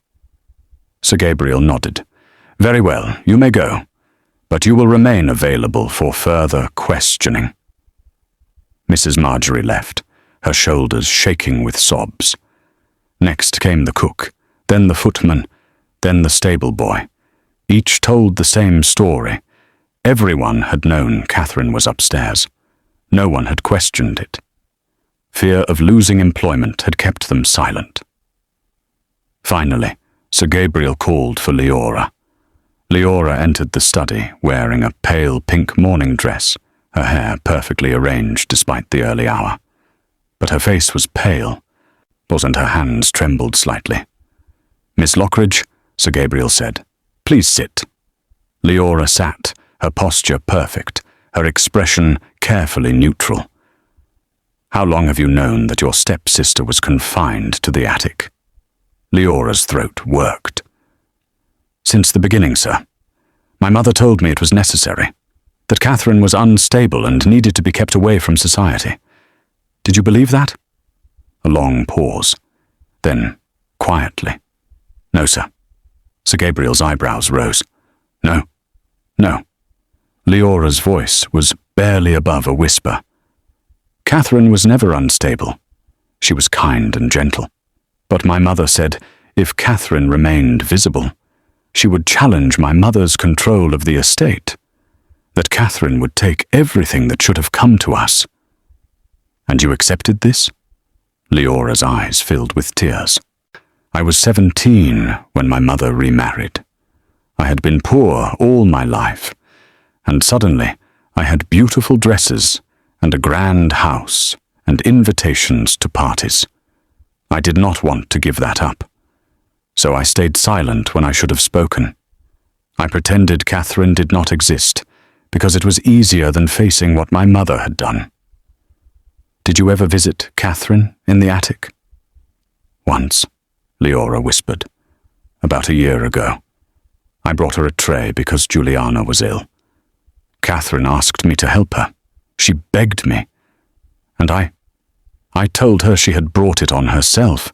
Sir Gabriel nodded. Very well, you may go, but you will remain available for further questioning. Mrs. Marjorie left, her shoulders shaking with sobs. Next came the cook, then the footman, then the stable boy. Each told the same story. Everyone had known Catherine was upstairs. No one had questioned it. Fear of losing employment had kept them silent. Finally, Sir Gabriel called for Leora. Leora entered the study wearing a pale pink morning dress, her hair perfectly arranged despite the early hour. But her face was pale, and her hands trembled slightly. Miss Lockridge, Sir Gabriel said, please sit. Leora sat, her posture perfect, her expression carefully neutral. How long have you known that your stepsister was confined to the attic? Leora's throat worked. Since the beginning, sir. My mother told me it was necessary, that Catherine was unstable and needed to be kept away from society. Did you believe that? A long pause. Then, quietly. No, sir. Sir Gabriel's eyebrows rose. No. No. Leora's voice was barely above a whisper. Catherine was never unstable. She was kind and gentle. But my mother said if Catherine remained visible, she would challenge my mother's control of the estate, that Catherine would take everything that should have come to us. And you accepted this? Leora's eyes filled with tears. I was 17 when my mother remarried. I had been poor all my life, and suddenly I had beautiful dresses and a grand house and invitations to parties. I did not want to give that up. So I stayed silent when I should have spoken. I pretended Catherine did not exist, because it was easier than facing what my mother had done. Did you ever visit Catherine in the attic? Once, Leora whispered. About a year ago. I brought her a tray because Juliana was ill. Catherine asked me to help her. She begged me. And I told her she had brought it on herself.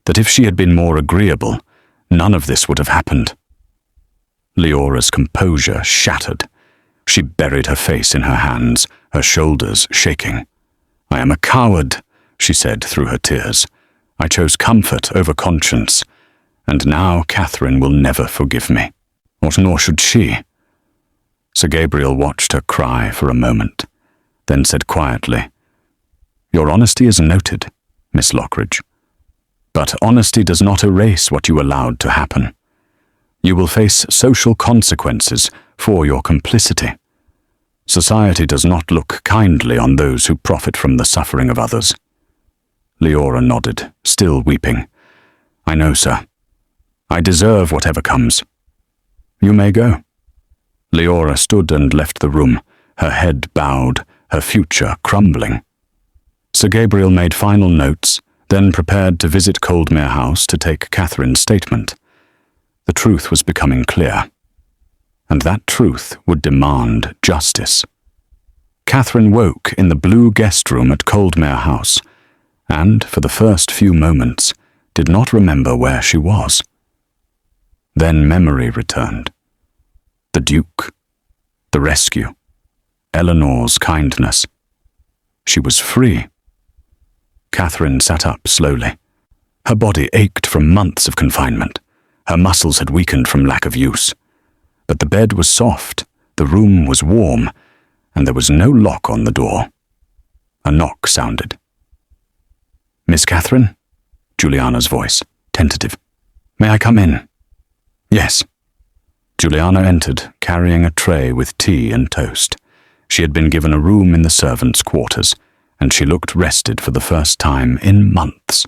That if she had been more agreeable, none of this would have happened. Leora's composure shattered. She buried her face in her hands, her shoulders shaking. I am a coward, she said through her tears. I chose comfort over conscience, and now Catherine will never forgive me. Or nor should she. Sir Gabriel watched her cry for a moment, then said quietly, Your honesty is noted, Miss Lockridge. But honesty does not erase what you allowed to happen. You will face social consequences for your complicity. Society does not look kindly on those who profit from the suffering of others. Leora nodded, still weeping. I know, sir. I deserve whatever comes. You may go. Leora stood and left the room, her head bowed, her future crumbling. Sir Gabriel made final notes, then prepared to visit Coldmere House to take Catherine's statement. The truth was becoming clear, and that truth would demand justice. Catherine woke in the blue guest room at Coldmere House, and, for the first few moments, did not remember where she was. Then memory returned. The Duke, the rescue, Eleanor's kindness. She was free. Catherine sat up slowly. Her body ached from months of confinement. Her muscles had weakened from lack of use. But the bed was soft, the room was warm, and there was no lock on the door. A knock sounded. "Miss Catherine?" Juliana's voice, tentative. "May I come in?" "Yes." Juliana entered, carrying a tray with tea and toast. She had been given a room in the servants' quarters, and she looked rested for the first time in months.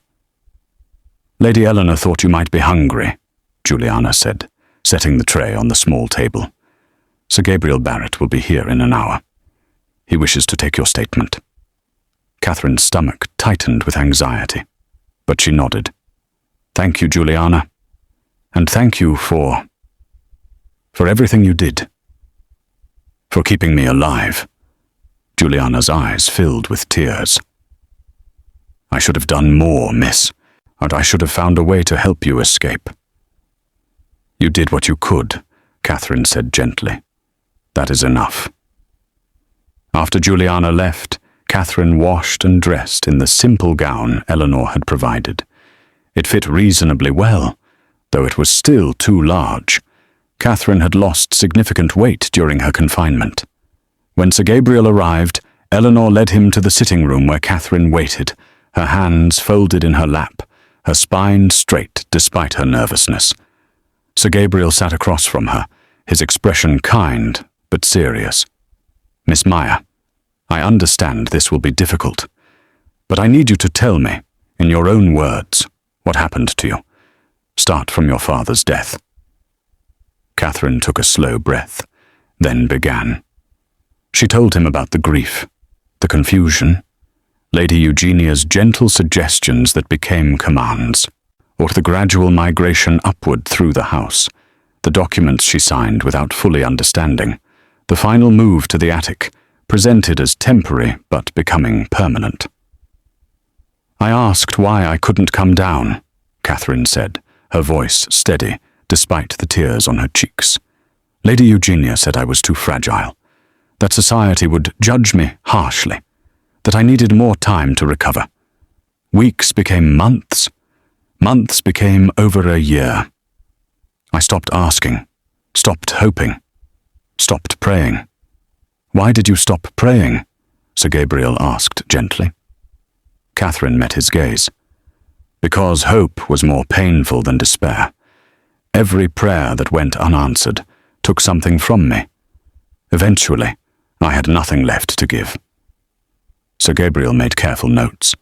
"Lady Eleanor thought you might be hungry," Juliana said, setting the tray on the small table. "Sir Gabriel Barrett will be here in an hour. He wishes to take your statement." Catherine's stomach tightened with anxiety, but she nodded. "Thank you, Juliana. And thank you for everything you did. For keeping me alive." Juliana's eyes filled with tears. "I should have done more, miss, and I should have found a way to help you escape." "You did what you could," Catherine said gently. "That is enough." After Juliana left, Catherine washed and dressed in the simple gown Eleanor had provided. It fit reasonably well, though it was still too large. Catherine had lost significant weight during her confinement. When Sir Gabriel arrived, Eleanor led him to the sitting room where Catherine waited, her hands folded in her lap, her spine straight despite her nervousness. Sir Gabriel sat across from her, his expression kind but serious. "Miss Meyer, I understand this will be difficult, but I need you to tell me, in your own words, what happened to you. Start from your father's death." Catherine took a slow breath, then began. She told him about the grief, the confusion, Lady Eugenia's gentle suggestions that became commands, or the gradual migration upward through the house, the documents she signed without fully understanding, the final move to the attic, presented as temporary but becoming permanent. "I asked why I couldn't come down," Catherine said, her voice steady, despite the tears on her cheeks. "Lady Eugenia said I was too fragile, that society would judge me harshly, that I needed more time to recover. Weeks became months. Months became over a year. I stopped asking, stopped hoping, stopped praying." "Why did you stop praying?" Sir Gabriel asked gently. Catherine met his gaze. "Because hope was more painful than despair. Every prayer that went unanswered took something from me. Eventually, I had nothing left to give." Sir Gabriel made careful notes.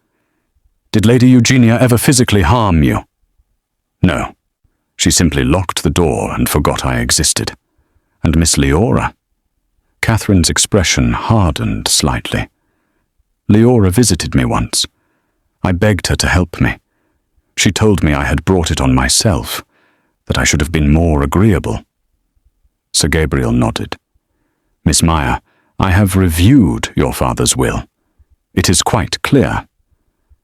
"Did Lady Eugenia ever physically harm you?" "No. She simply locked the door and forgot I existed." "And Miss Leora?" Catherine's expression hardened slightly. "Leora visited me once. I begged her to help me. She told me I had brought it on myself, that I should have been more agreeable." Sir Gabriel nodded. "Miss Meyer, I have reviewed your father's will. It is quite clear.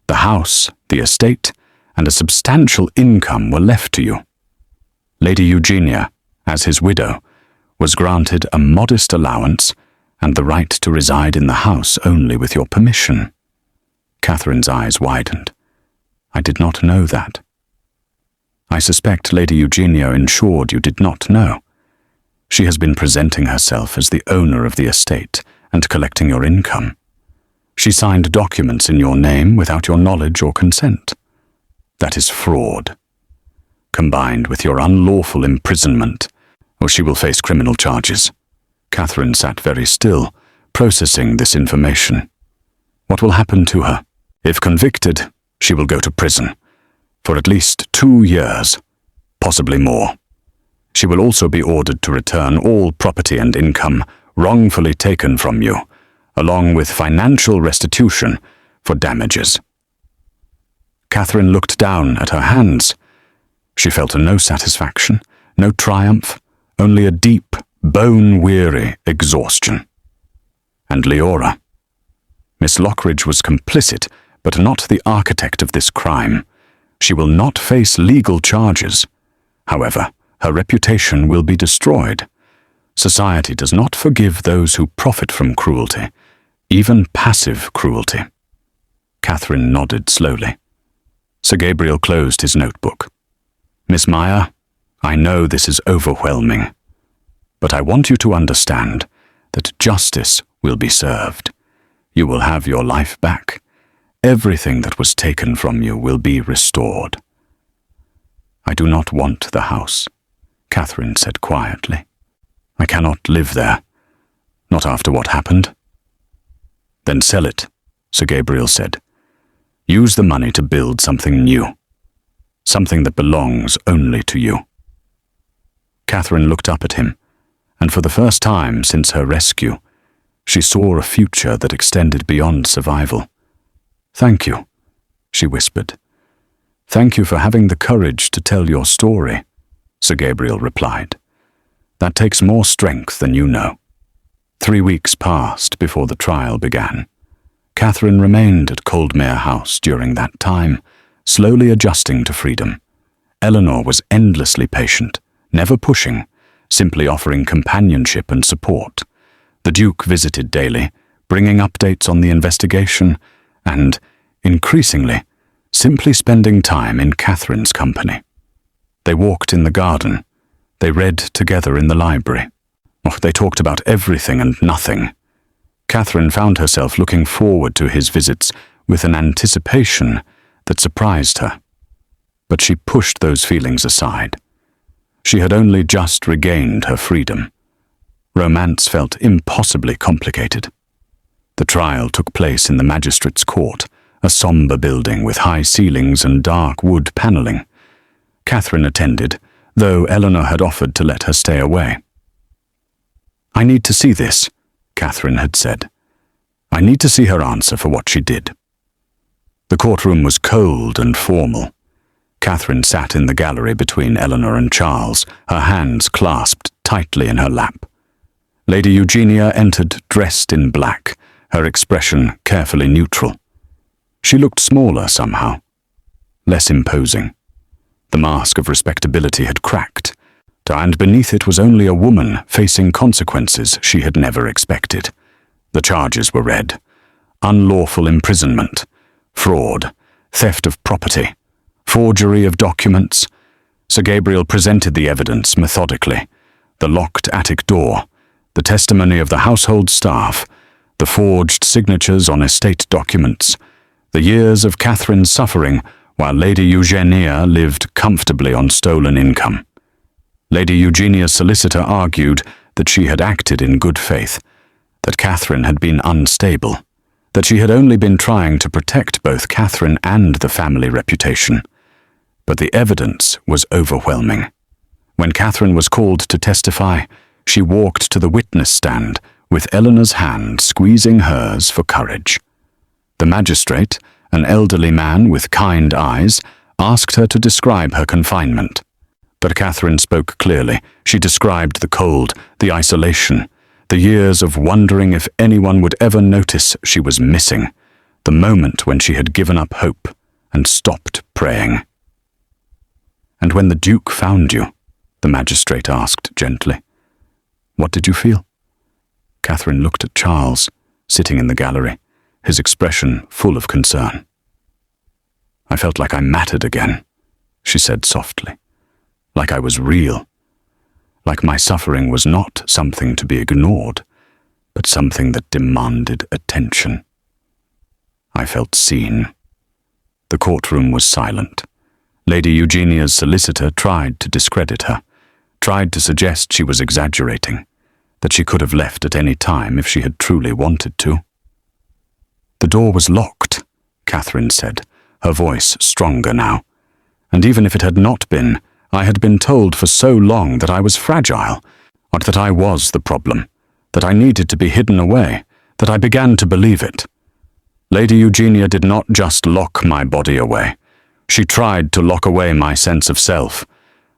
The house, the estate, and a substantial income were left to you. Lady Eugenia, as his widow, was granted a modest allowance and the right to reside in the house only with your permission." Catherine's eyes widened. "I did not know that." "I suspect Lady Eugenia ensured you did not know. She has been presenting herself as the owner of the estate and collecting your income. She signed documents in your name without your knowledge or consent. That is fraud, combined with your unlawful imprisonment, or she will face criminal charges." Catherine sat very still, processing this information. "What will happen to her? If convicted, she will go to prison. for at least 2 years, possibly more. She will also be ordered to return all property and income wrongfully taken from you, along with financial restitution for damages. Catherine looked down at her hands. She felt no satisfaction, no triumph, only a deep, bone-weary exhaustion. And Leora. Miss Lockridge was complicit, but not the architect of this crime. She will not face legal charges. However, her reputation will be destroyed. Society does not forgive those who profit from cruelty, even passive cruelty. Catherine nodded slowly. Sir Gabriel closed his notebook. Miss Meyer, I know this is overwhelming, but I want you to understand that justice will be served. You will have your life back. Everything that was taken from you will be restored. I do not want the house, Catherine said quietly. I cannot live there, not after what happened. Then sell it, Sir Gabriel said. Use the money to build something new, something that belongs only to you. Catherine looked up at him, and for the first time since her rescue, she saw a future that extended beyond survival. Thank you, she whispered. Thank you for having the courage to tell your story, Sir Gabriel replied. That takes more strength than you know. 3 weeks passed before the trial began. Catherine remained at Coldmere House during that time, slowly adjusting to freedom. Eleanor was endlessly patient, never pushing, simply offering companionship and support. The Duke visited daily, bringing updates on the investigation and, increasingly, simply spending time in Catherine's company. They walked in the garden. They read together in the library. They talked about everything and nothing. Catherine found herself looking forward to his visits with an anticipation that surprised her. But she pushed those feelings aside. She had only just regained her freedom. Romance felt impossibly complicated. The trial took place in the magistrate's court, a somber building with high ceilings and dark wood paneling. Catherine attended, though Eleanor had offered to let her stay away. I need to see this, Catherine had said. I need to see her answer for what she did. The courtroom was cold and formal. Catherine sat in the gallery between Eleanor and Charles, her hands clasped tightly in her lap. Lady Eugenia entered dressed in black, her expression carefully neutral. She looked smaller somehow, less imposing. The mask of respectability had cracked, and beneath it was only a woman facing consequences she had never expected. The charges were read: unlawful imprisonment, fraud, theft of property, forgery of documents. Sir Gabriel presented the evidence methodically: the locked attic door, the testimony of the household staff, the forged signatures on estate documents, the years of Catherine's suffering while Lady Eugenia lived comfortably on stolen income. Lady Eugenia's solicitor argued that she had acted in good faith, that Catherine had been unstable, that she had only been trying to protect both Catherine and the family reputation. But the evidence was overwhelming. When Catherine was called to testify, she walked to the witness stand with Eleanor's hand squeezing hers for courage. The magistrate, an elderly man with kind eyes, asked her to describe her confinement. But Catherine spoke clearly. She described the cold, the isolation, the years of wondering if anyone would ever notice she was missing, the moment when she had given up hope and stopped praying. And when the Duke found you, the magistrate asked gently, what did you feel? Catherine looked at Charles, sitting in the gallery, his expression full of concern. I felt like I mattered again, she said softly, like I was real, like my suffering was not something to be ignored, but something that demanded attention. I felt seen. The courtroom was silent. Lady Eugenia's solicitor tried to discredit her, tried to suggest she was exaggerating, that she could have left at any time if she had truly wanted to. The door was locked, Catherine said, her voice stronger now. And even if it had not been, I had been told for so long that I was fragile, or that I was the problem, that I needed to be hidden away, that I began to believe it. Lady Eugenia did not just lock my body away. She tried to lock away my sense of self,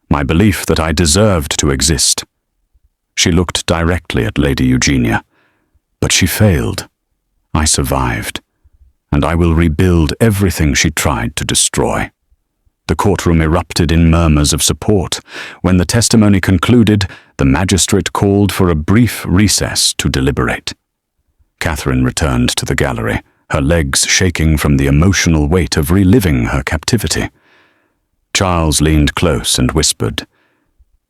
my belief that I deserved to exist. She looked directly at Lady Eugenia, but she failed. I survived, and I will rebuild everything she tried to destroy. The courtroom erupted in murmurs of support. When the testimony concluded, the magistrate called for a brief recess to deliberate. Catherine returned to the gallery, her legs shaking from the emotional weight of reliving her captivity. Charles leaned close and whispered,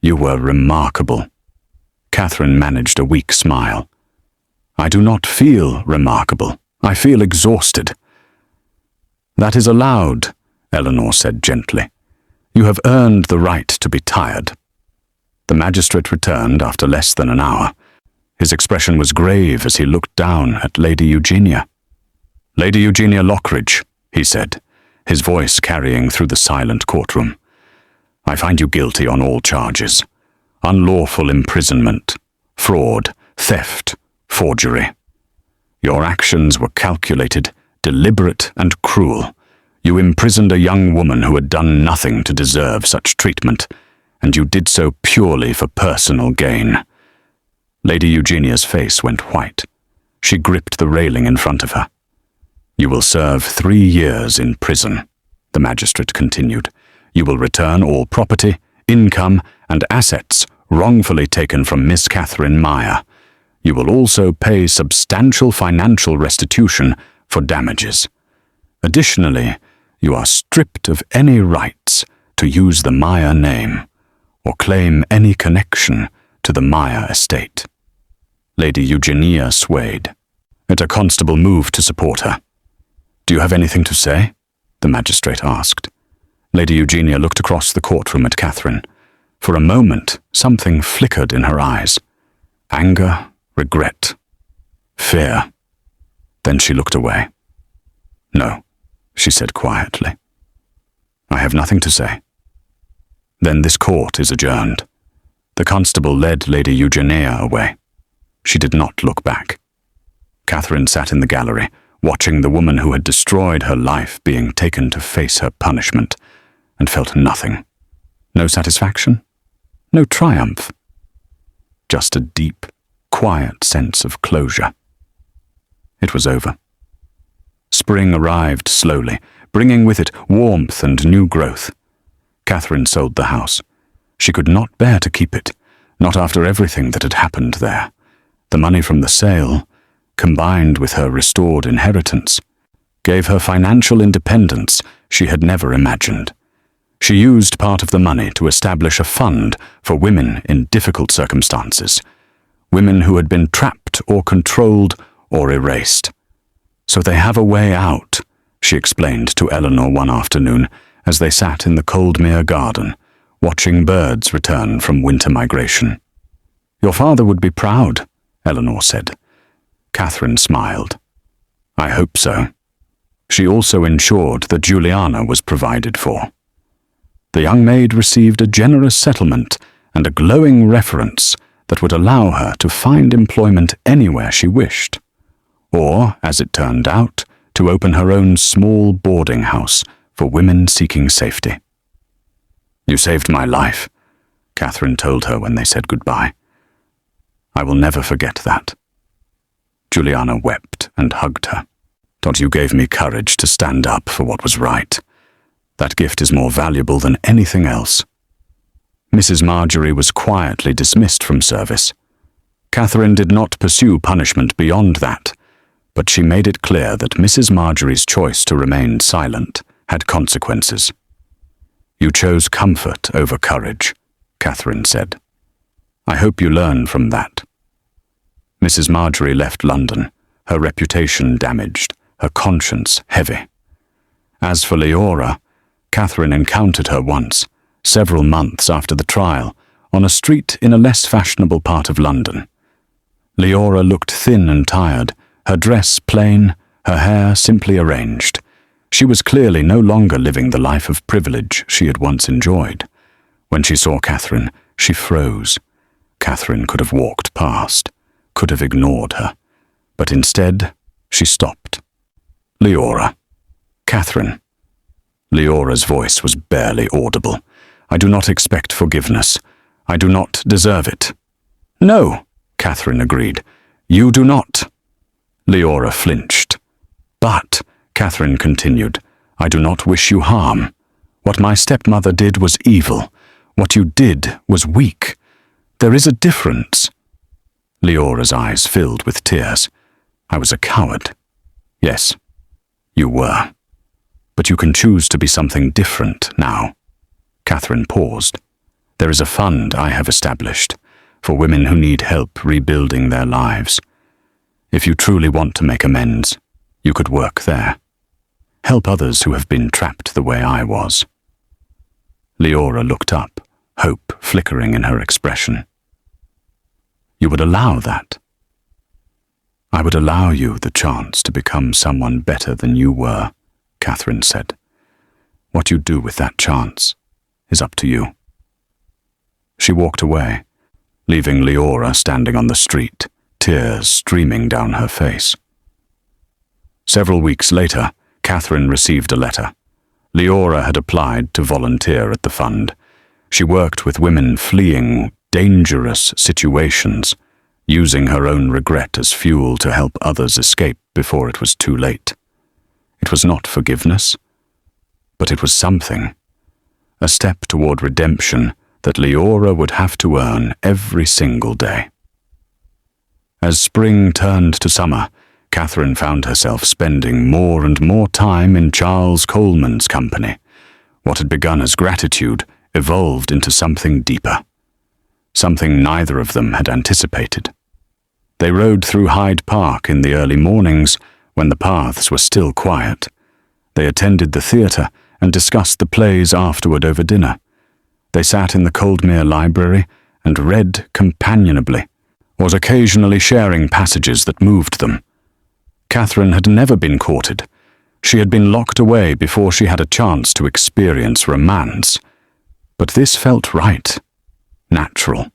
"You were remarkable." Catherine managed a weak smile. "I do not feel remarkable. I feel exhausted." "That is allowed," Eleanor said gently. "You have earned the right to be tired." The magistrate returned after less than an hour. His expression was grave as he looked down at Lady Eugenia. "Lady Eugenia Lockridge," he said, his voice carrying through the silent courtroom. "I find you guilty on all charges. Unlawful imprisonment, fraud, theft, forgery. Your actions were calculated, deliberate, and cruel. You imprisoned a young woman who had done nothing to deserve such treatment, and you did so purely for personal gain." Lady Eugenia's face went white. She gripped the railing in front of her. "You will serve 3 years in prison," the magistrate continued. "You will return all property, income, and assets wrongfully taken from Miss Catherine Meyer. You will also pay substantial financial restitution for damages. Additionally, you are stripped of any rights to use the Meyer name or claim any connection to the Meyer estate." Lady Eugenia swayed. A constable moved to support her. "Do you have anything to say?" the magistrate asked. Lady Eugenia looked across the courtroom at Catherine. For a moment, something flickered in her eyes. Anger, regret, fear. Then she looked away. "No," she said quietly. "I have nothing to say." "Then this court is adjourned." The constable led Lady Eugenia away. She did not look back. Catherine sat in the gallery, watching the woman who had destroyed her life being taken to face her punishment, and felt nothing. No satisfaction, no triumph. Just a deep, quiet sense of closure. It was over. Spring arrived slowly, bringing with it warmth and new growth. Catherine sold the house. She could not bear to keep it, not after everything that had happened there. The money from the sale, combined with her restored inheritance, gave her financial independence she had never imagined. She used part of the money to establish a fund for women in difficult circumstances, women who had been trapped or controlled or erased. "So they have a way out," she explained to Eleanor one afternoon as they sat in the Coldmere garden, watching birds return from winter migration. "Your father would be proud," Eleanor said. Catherine smiled. "I hope so." She also ensured that Juliana was provided for. The young maid received a generous settlement and a glowing reference that would allow her to find employment anywhere she wished, or, as it turned out, to open her own small boarding house for women seeking safety. "You saved my life," Catherine told her when they said goodbye. "I will never forget that." Juliana wept and hugged her. "Dot, you gave me courage to stand up for what was right. That gift is more valuable than anything else." Mrs. Marjorie was quietly dismissed from service. Catherine did not pursue punishment beyond that, but she made it clear that Mrs. Marjorie's choice to remain silent had consequences. "You chose comfort over courage," Catherine said. "I hope you learn from that." Mrs. Marjorie left London, her reputation damaged, her conscience heavy. As for Leora, Catherine encountered her once, several months after the trial, on a street in a less fashionable part of London. Leora looked thin and tired, her dress plain, her hair simply arranged. She was clearly no longer living the life of privilege she had once enjoyed. When she saw Catherine, she froze. Catherine could have walked past, could have ignored her, but instead, she stopped. "Leora." "Catherine." Leora's voice was barely audible. "I do not expect forgiveness. I do not deserve it." "No," Catherine agreed. "You do not." Leora flinched. "But," Catherine continued, "I do not wish you harm. What my stepmother did was evil. What you did was weak. There is a difference." Leora's eyes filled with tears. "I was a coward." "Yes, you were. But you can choose to be something different now." Catherine paused. "There is a fund I have established for women who need help rebuilding their lives. If you truly want to make amends, you could work there. Help others who have been trapped the way I was." Leora looked up, hope flickering in her expression. "You would allow that?" "I would allow you the chance to become someone better than you were," Catherine said. "What you do with that chance is up to you." She walked away, leaving Leora standing on the street, tears streaming down her face. Several weeks later, Catherine received a letter. Leora had applied to volunteer at the fund. She worked with women fleeing dangerous situations, using her own regret as fuel to help others escape before it was too late. It was not forgiveness, but it was something, a step toward redemption that Leora would have to earn every single day. As spring turned to summer, Catherine found herself spending more and more time in Charles Coleman's company. What had begun as gratitude evolved into something deeper, something neither of them had anticipated. They rode through Hyde Park in the early mornings when the paths were still quiet. They attended the theatre and discussed the plays afterward over dinner. They sat in the Coldmere Library and read companionably, was occasionally sharing passages that moved them. Catherine had never been courted. She had been locked away before she had a chance to experience romance. But this felt right, natural,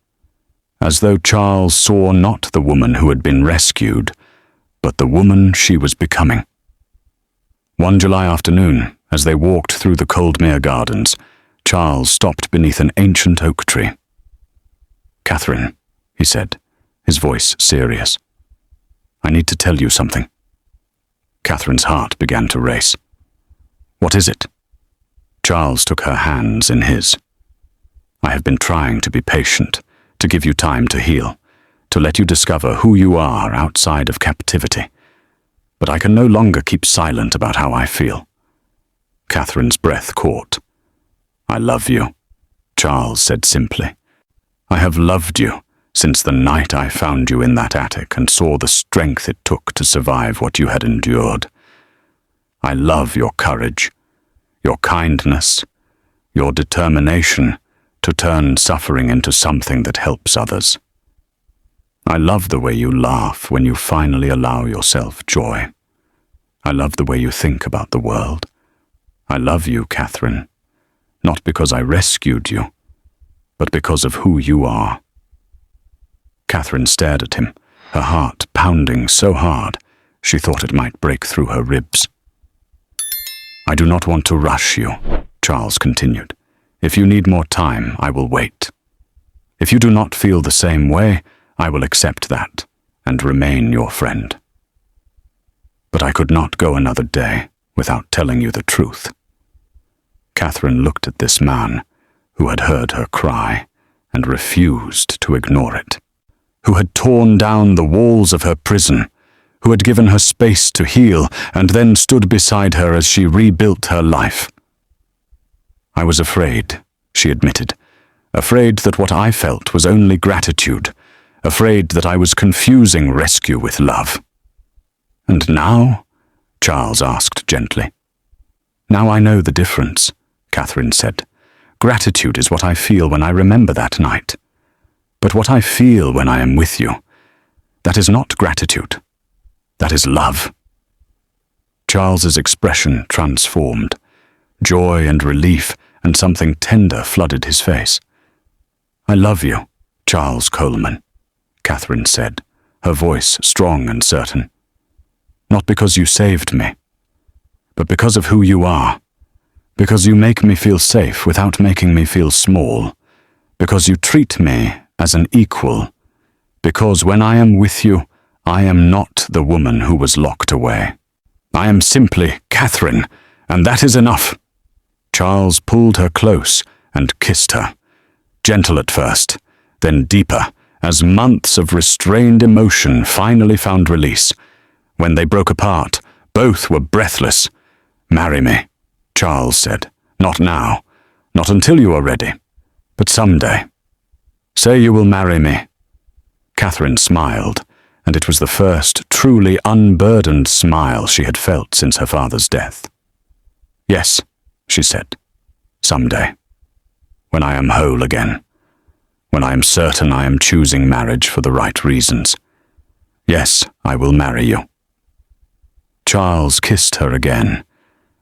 as though Charles saw not the woman who had been rescued, but the woman she was becoming. One July afternoon, as they walked through the Coldmere Gardens, Charles stopped beneath an ancient oak tree. "Catherine," he said, his voice serious, "I need to tell you something." Catherine's heart began to race. "What is it?" Charles took her hands in his. "I have been trying to be patient, to give you time to heal, to let you discover who you are outside of captivity. But I can no longer keep silent about how I feel." Catherine's breath caught. "I love you," Charles said simply. "I have loved you since the night I found you in that attic and saw the strength it took to survive what you had endured. I love your courage, your kindness, your determination to turn suffering into something that helps others. I love the way you laugh when you finally allow yourself joy. I love the way you think about the world. I love you, Catherine, not because I rescued you, but because of who you are." Catherine stared at him, her heart pounding so hard she thought it might break through her ribs. "I do not want to rush you," Charles continued. "If you need more time, I will wait. If you do not feel the same way, I will accept that and remain your friend. But I could not go another day without telling you the truth." Catherine looked at this man who had heard her cry and refused to ignore it, who had torn down the walls of her prison, who had given her space to heal and then stood beside her as she rebuilt her life. "I was afraid," she admitted, "afraid that what I felt was only gratitude, afraid that I was confusing rescue with love." "And now?" Charles asked gently. "Now I know the difference," Catherine said. "Gratitude is what I feel when I remember that night. But what I feel when I am with you, that is not gratitude. That is love." Charles's expression transformed. Joy and relief and something tender flooded his face. "I love you, Charles Coleman," Catherine said, her voice strong and certain. "Not because you saved me, but because of who you are. Because you make me feel safe without making me feel small. Because you treat me as an equal. Because when I am with you, I am not the woman who was locked away. I am simply Catherine, and that is enough." Charles pulled her close and kissed her, gentle at first, then deeper, as months of restrained emotion finally found release. When they broke apart, both were breathless. "Marry me," Charles said. "Not now, not until you are ready, but someday. Say you will marry me." Catherine smiled, and it was the first truly unburdened smile she had felt since her father's death. "Yes," she said, "someday. When I am whole again. When I am certain I am choosing marriage for the right reasons. Yes, I will marry you." Charles kissed her again,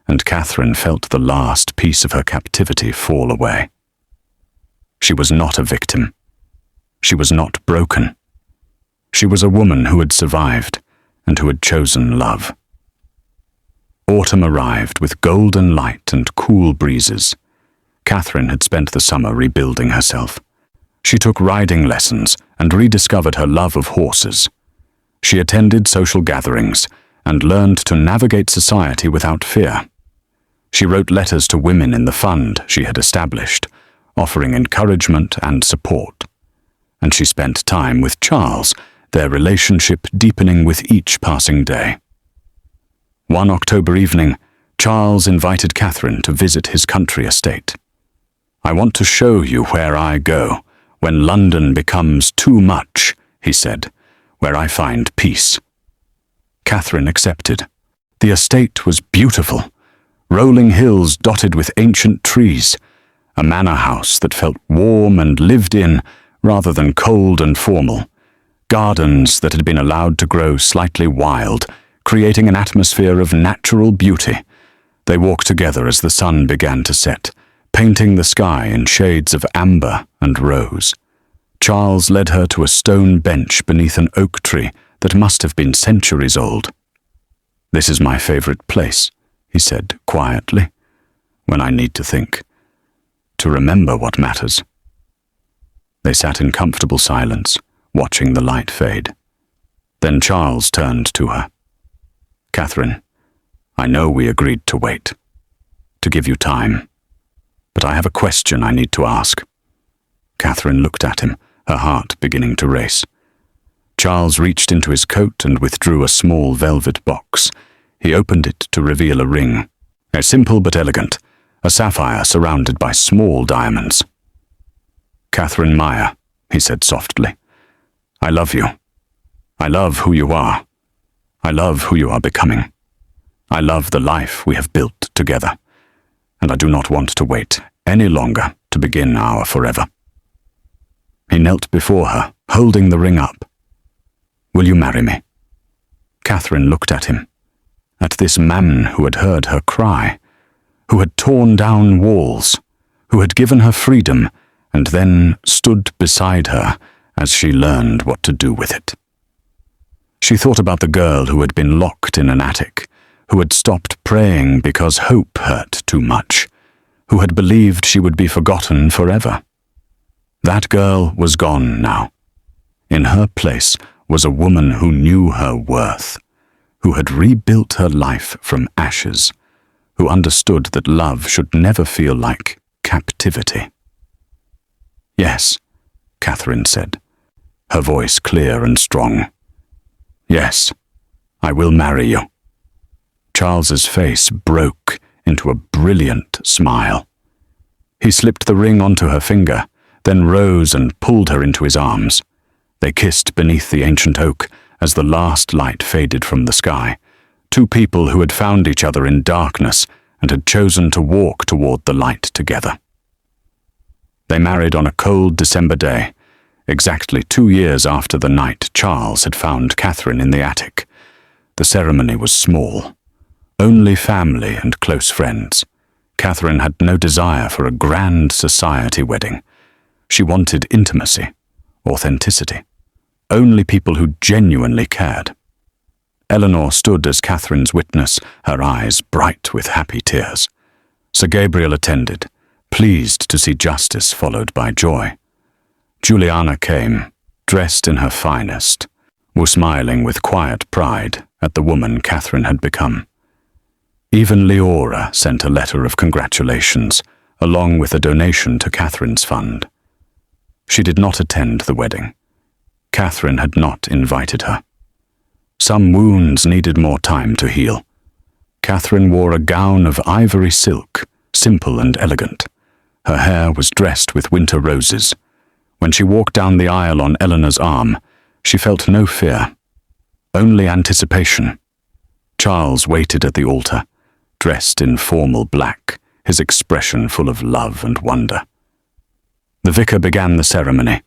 and Catherine felt the last piece of her captivity fall away. She was not a victim. She was not broken. She was a woman who had survived and who had chosen love. Autumn arrived with golden light and cool breezes. Catherine had spent the summer rebuilding herself. She took riding lessons and rediscovered her love of horses. She attended social gatherings and learned to navigate society without fear. She wrote letters to women in the fund she had established, offering encouragement and support. And she spent time with Charles, their relationship deepening with each passing day. One October evening, Charles invited Catherine to visit his country estate. "I want to show you where I go when London becomes too much," he said, "where I find peace." Catherine accepted. The estate was beautiful, rolling hills dotted with ancient trees, a manor house that felt warm and lived in rather than cold and formal, gardens that had been allowed to grow slightly wild, creating an atmosphere of natural beauty. They walked together as the sun began to set, painting the sky in shades of amber and rose. Charles led her to a stone bench beneath an oak tree that must have been centuries old. "This is my favorite place," he said quietly, "when I need to think, to remember what matters." They sat in comfortable silence, watching the light fade. Then Charles turned to her. "Catherine, I know we agreed to wait, to give you time, but I have a question I need to ask." Catherine looked at him, her heart beginning to race. Charles reached into his coat and withdrew a small velvet box. He opened it to reveal a ring, a simple but elegant, a sapphire surrounded by small diamonds. "Catherine Meyer," he said softly, "I love you. I love who you are. I love who you are becoming. I love the life we have built together, and I do not want to wait any longer to begin our forever." He knelt before her, holding the ring up. "Will you marry me?" Catherine looked at him, at this man who had heard her cry, who had torn down walls, who had given her freedom, and then stood beside her as she learned what to do with it. She thought about the girl who had been locked in an attic, who had stopped praying because hope hurt too much, who had believed she would be forgotten forever. That girl was gone now. In her place was a woman who knew her worth, who had rebuilt her life from ashes, who understood that love should never feel like captivity. "Yes," Catherine said, her voice clear and strong. "Yes, I will marry you." Charles's face broke into a brilliant smile. He slipped the ring onto her finger, then rose and pulled her into his arms. They kissed beneath the ancient oak as the last light faded from the sky, two people who had found each other in darkness and had chosen to walk toward the light together. They married on a cold December day, exactly 2 years after the night Charles had found Catherine in the attic. The ceremony was small. only family and close friends. Catherine had no desire for a grand society wedding. She wanted intimacy, authenticity, only people who genuinely cared. Eleanor stood as Catherine's witness, her eyes bright with happy tears. Sir Gabriel attended, pleased to see justice followed by joy. Juliana came, dressed in her finest, was smiling with quiet pride at the woman Catherine had become. Even Leora sent a letter of congratulations, along with a donation to Catherine's fund. She did not attend the wedding. Catherine had not invited her. Some wounds needed more time to heal. Catherine wore a gown of ivory silk, simple and elegant. Her hair was dressed with winter roses. When she walked down the aisle on Eleanor's arm, she felt no fear, only anticipation. Charles waited at the altar, dressed in formal black, his expression full of love and wonder. The vicar began the ceremony.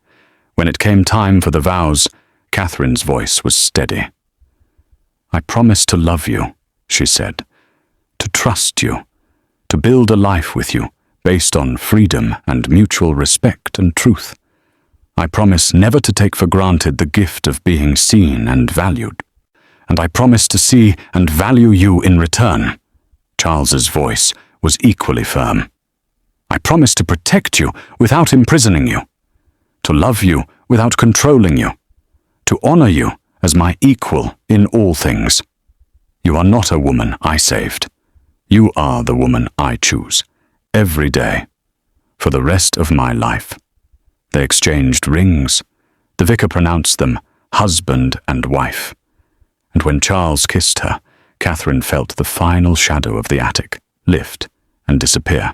When it came time for the vows, Catherine's voice was steady. "I promise to love you," she said, "to trust you, to build a life with you based on freedom and mutual respect and truth. I promise never to take for granted the gift of being seen and valued. And I promise to see and value you in return." Charles's voice was equally firm. "I promise to protect you without imprisoning you, to love you without controlling you, to honor you as my equal in all things. You are not a woman I saved. You are the woman I choose, every day, for the rest of my life." They exchanged rings. The vicar pronounced them husband and wife. And when Charles kissed her, Catherine felt the final shadow of the attic lift and disappear.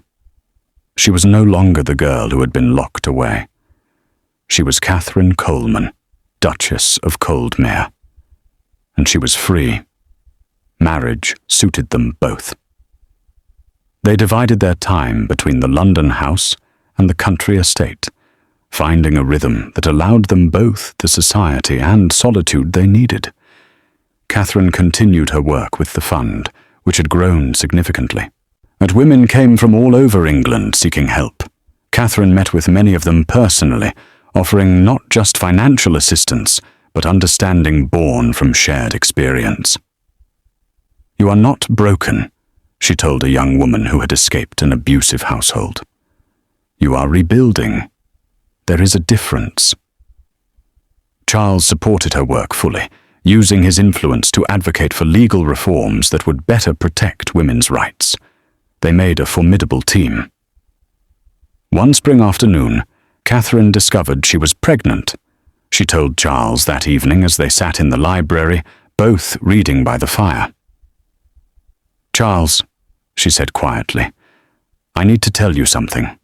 She was no longer the girl who had been locked away. She was Catherine Coleman, Duchess of Coldmere. And she was free. Marriage suited them both. They divided their time between the London house and the country estate, finding a rhythm that allowed them both the society and solitude they needed. Catherine continued her work with the fund, which had grown significantly. And women came from all over England seeking help. Catherine met with many of them personally, offering not just financial assistance, but understanding born from shared experience. "You are not broken," she told a young woman who had escaped an abusive household. "You are rebuilding. There is a difference." Charles supported her work fully, using his influence to advocate for legal reforms that would better protect women's rights. They made a formidable team. One spring afternoon, Catherine discovered she was pregnant. She told Charles that evening as they sat in the library, both reading by the fire. "Charles," she said quietly, "I need to tell you something."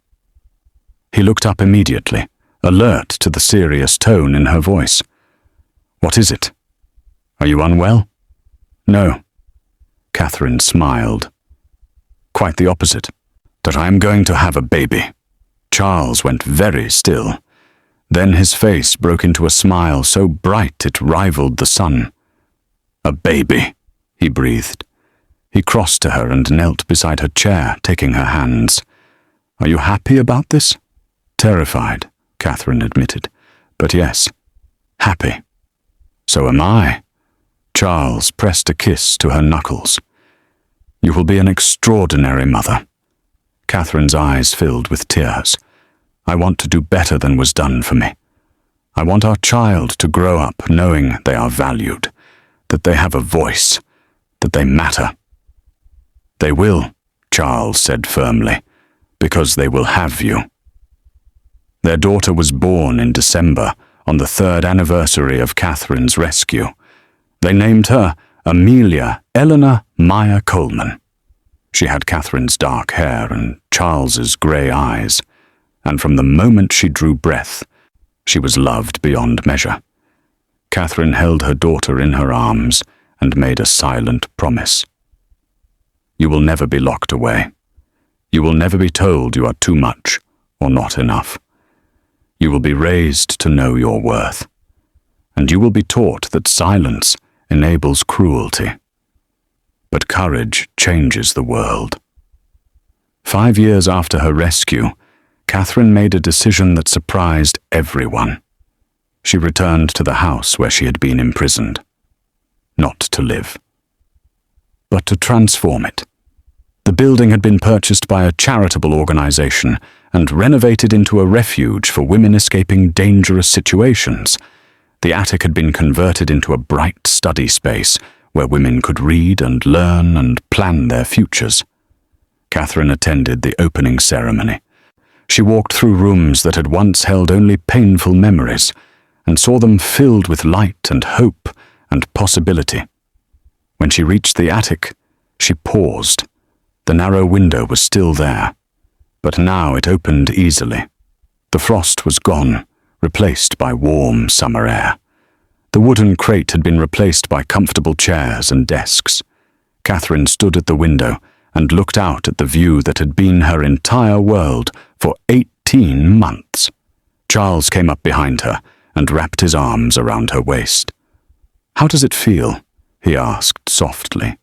He looked up immediately, alert to the serious tone in her voice. "What is it? Are you unwell?" "No." Catherine smiled. "Quite the opposite, that I am going to have a baby." Charles went very still. Then his face broke into a smile so bright it rivaled the sun. "A baby," he breathed. He crossed to her and knelt beside her chair, taking her hands. "Are you happy about this?" "Terrified," Catherine admitted. "But yes, happy." "So am I." Charles pressed a kiss to her knuckles. "You will be an extraordinary mother." Catherine's eyes filled with tears. "I want to do better than was done for me. I want our child to grow up knowing they are valued, that they have a voice, that they matter." "They will," Charles said firmly, "because they will have you." Their daughter was born in December, on the 3rd anniversary of Catherine's rescue. They named her Amelia Eleanor Meyer Coleman. She had Catherine's dark hair and Charles's grey eyes, and from the moment she drew breath, she was loved beyond measure. Catherine held her daughter in her arms and made a silent promise. "You will never be locked away. You will never be told you are too much or not enough. You will be raised to know your worth, and you will be taught that silence enables cruelty. But courage changes the world. 5 years after her rescue, Catherine made a decision that surprised everyone. She returned to the house where she had been imprisoned. Not to live, but to transform it. The building had been purchased by a charitable organization and renovated into a refuge for women escaping dangerous situations. The attic had been converted into a bright study space where women could read and learn and plan their futures. Catherine attended the opening ceremony. She walked through rooms that had once held only painful memories and saw them filled with light and hope and possibility. When she reached the attic, she paused. The narrow window was still there, but now it opened easily. The frost was gone, replaced by warm summer air. The wooden crate had been replaced by comfortable chairs and desks. Catherine stood at the window and looked out at the view that had been her entire world for 18 months. Charles came up behind her and wrapped his arms around her waist. "How does it feel?" he asked softly.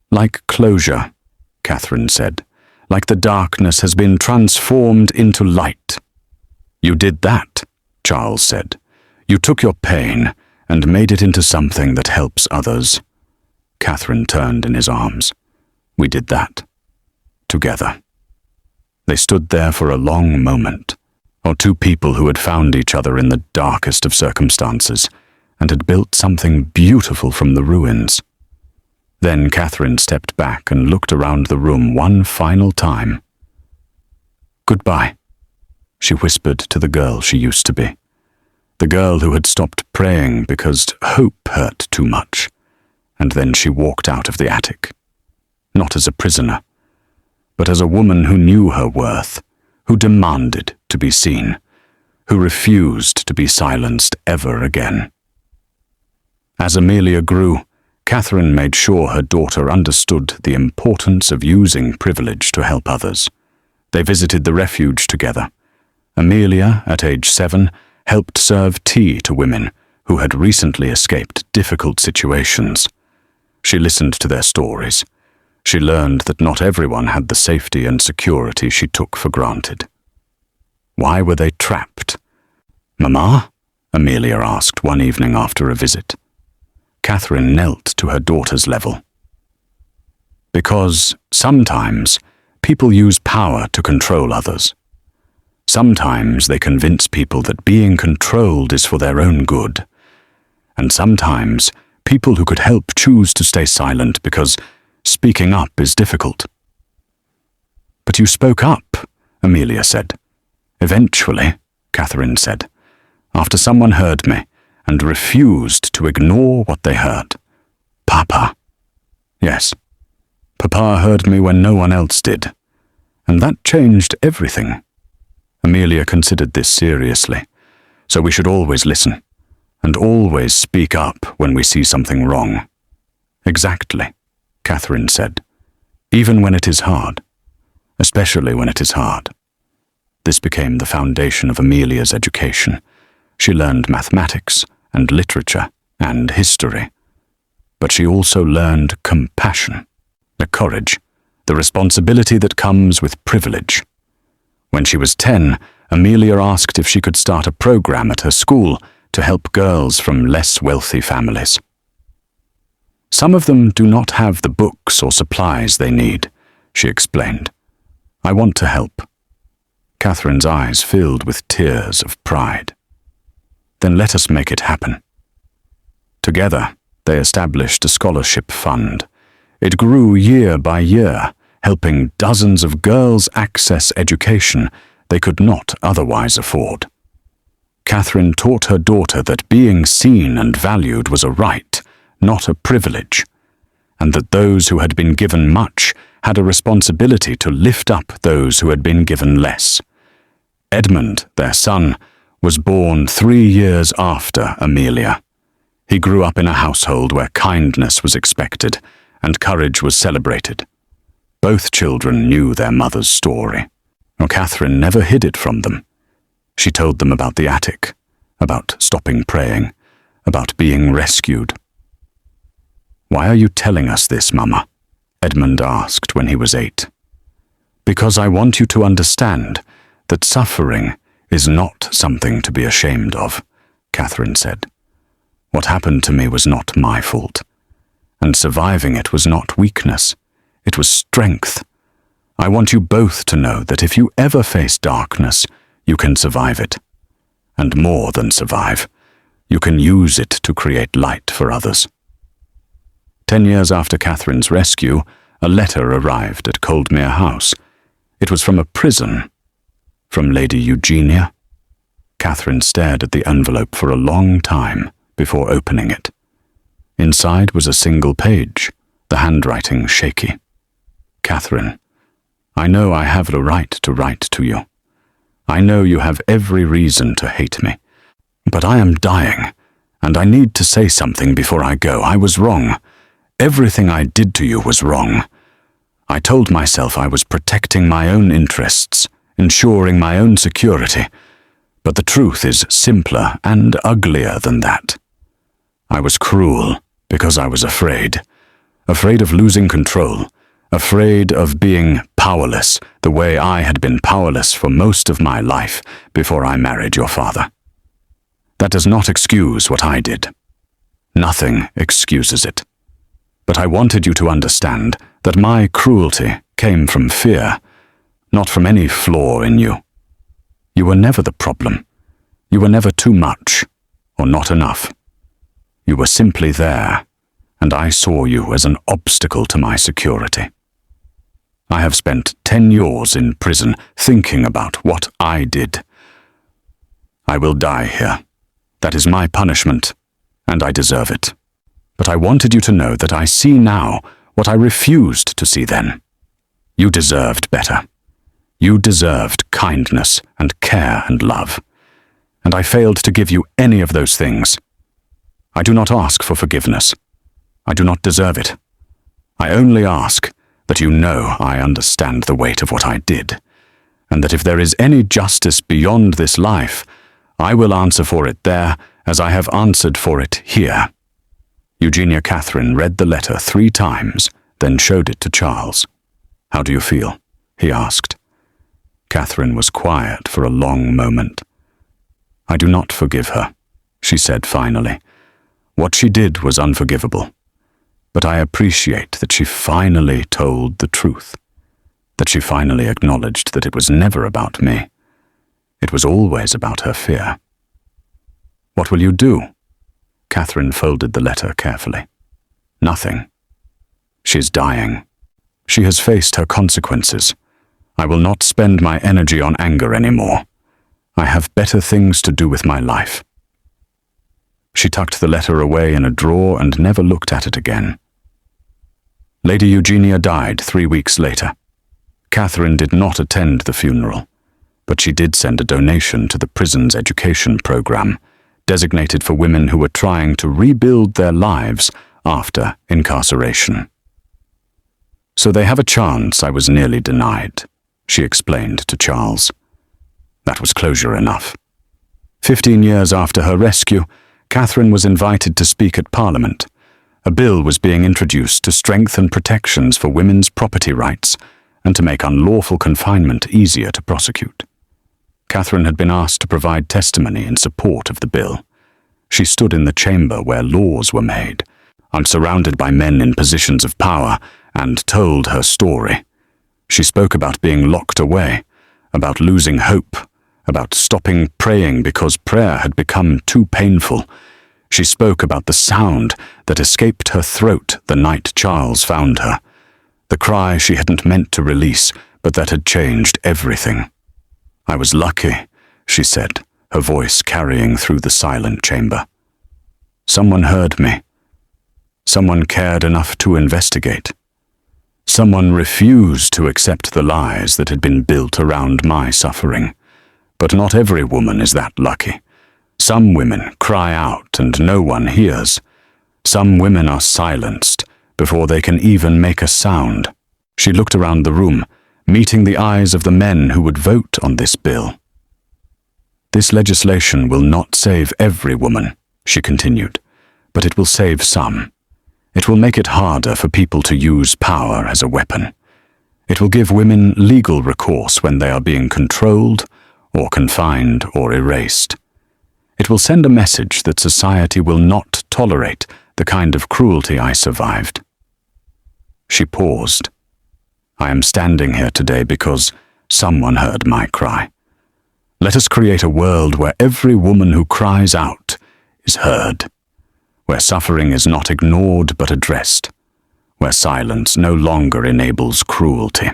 "Like closure," Catherine said. "Like the darkness has been transformed into light." "You did that," Charles said. "You took your pain and made it into something that helps others." Catherine turned in his arms. "We did that. Together." They stood there for a long moment, or two people who had found each other in the darkest of circumstances and had built something beautiful from the ruins. Then Catherine stepped back and looked around the room one final time. "Goodbye," she whispered to the girl she used to be. The girl who had stopped praying because hope hurt too much. And then she walked out of the attic. Not as a prisoner, but as a woman who knew her worth, who demanded to be seen, who refused to be silenced ever again. As Amelia grew, Catherine made sure her daughter understood the importance of using privilege to help others. They visited the refuge together. Amelia, at age 7, helped serve tea to women who had recently escaped difficult situations. She listened to their stories. She learned that not everyone had the safety and security she took for granted. Why were they trapped? "Mama?" Amelia asked one evening after a visit. Catherine knelt to her daughter's level. "Because sometimes people use power to control others. Sometimes they convince people that being controlled is for their own good. And sometimes people who could help choose to stay silent because speaking up is difficult." "But you spoke up," Amelia said. "Eventually," Catherine said, "after someone heard me and refused to ignore what they heard. Papa." "Yes, Papa heard me when no one else did, and that changed everything." Amelia considered this seriously. "So we should always listen, and always speak up when we see something wrong." "Exactly," Catherine said. "Even when it is hard. Especially when it is hard." This became the foundation of Amelia's education. She learned mathematics and literature and history. But she also learned compassion, the courage, the responsibility that comes with privilege. When she was 10, Amelia asked if she could start a program at her school to help girls from less wealthy families. "Some of them do not have the books or supplies they need," she explained. "I want to help." Catherine's eyes filled with tears of pride. "Then let us make it happen." Together, they established a scholarship fund. It grew year by year, helping dozens of girls access education they could not otherwise afford. Catherine taught her daughter that being seen and valued was a right, not a privilege, and that those who had been given much had a responsibility to lift up those who had been given less. Edmund, their son, was born 3 years after Amelia. He grew up in a household where kindness was expected and courage was celebrated. Both children knew their mother's story. Catherine never hid it from them. She told them about the attic, about stopping praying, about being rescued. "Why are you telling us this, Mama?" Edmund asked when he was 8. Because I want you to understand that suffering is not something to be ashamed of, Catherine said. What happened to me was not my fault, and surviving it was not weakness, it was strength. I want you both to know that if you ever face darkness, you can survive it. And more than survive, you can use it to create light for others. 10 years after Catherine's rescue, a letter arrived at Coldmere House. It was from a prison. From Lady Eugenia. Catherine stared at the envelope for a long time before opening it. Inside was a single page, the handwriting shaky. Catherine, I know I have the right to write to you. I know you have every reason to hate me. But I am dying, and I need to say something before I go. I was wrong. Everything I did to you was wrong. I told myself I was protecting my own interests, ensuring my own security, but the truth is simpler and uglier than that. I was cruel because I was afraid of losing control, afraid of being powerless the way I had been powerless for most of my life before I married your father. That does not excuse what I did. Nothing excuses it. But I wanted you to understand that my cruelty came from fear, not from any flaw in you. You were never the problem. You were never too much or not enough. You were simply there, and I saw you as an obstacle to my security. I have spent 10 years in prison thinking about what I did. I will die here. That is my punishment, and I deserve it. But I wanted you to know that I see now what I refused to see then. You deserved better. You deserved kindness and care and love. And I failed to give you any of those things. I do not ask for forgiveness. I do not deserve it. I only ask that you know I understand the weight of what I did, and that if there is any justice beyond this life, I will answer for it there as I have answered for it here. Eugenia Catherine read the letter 3 times, then showed it to Charles. How do you feel? He asked. Catherine was quiet for a long moment. I do not forgive her, she said finally. What she did was unforgivable. But I appreciate that she finally told the truth, that she finally acknowledged that it was never about me. It was always about her fear. What will you do? Catherine folded the letter carefully. Nothing. She's dying. She has faced her consequences. I will not spend my energy on anger anymore. I have better things to do with my life. She tucked the letter away in a drawer and never looked at it again. Lady Eugenia died 3 weeks later. Catherine did not attend the funeral, but she did send a donation to the prison's education program, designated for women who were trying to rebuild their lives after incarceration. So they have a chance I was nearly denied, she explained to Charles. That was closure enough. 15 years after her rescue, Catherine was invited to speak at Parliament. A bill was being introduced to strengthen protections for women's property rights and to make unlawful confinement easier to prosecute. Catherine had been asked to provide testimony in support of the bill. She stood in the chamber where laws were made, surrounded by men in positions of power, and told her story. She spoke about being locked away, about losing hope, about stopping praying because prayer had become too painful. She spoke about the sound that escaped her throat the night Charles found her, the cry she hadn't meant to release, but that had changed everything. I was lucky, she said, her voice carrying through the silent chamber. Someone heard me. Someone cared enough to investigate. Someone refused to accept the lies that had been built around my suffering. But not every woman is that lucky. Some women cry out and no one hears. Some women are silenced before they can even make a sound. She looked around the room, meeting the eyes of the men who would vote on this bill. This legislation will not save every woman, she continued, but it will save some. It will make it harder for people to use power as a weapon. It will give women legal recourse when they are being controlled or confined or erased. It will send a message that society will not tolerate the kind of cruelty I survived. She paused. I am standing here today because someone heard my cry. Let us create a world where every woman who cries out is heard, where suffering is not ignored but addressed, where silence no longer enables cruelty.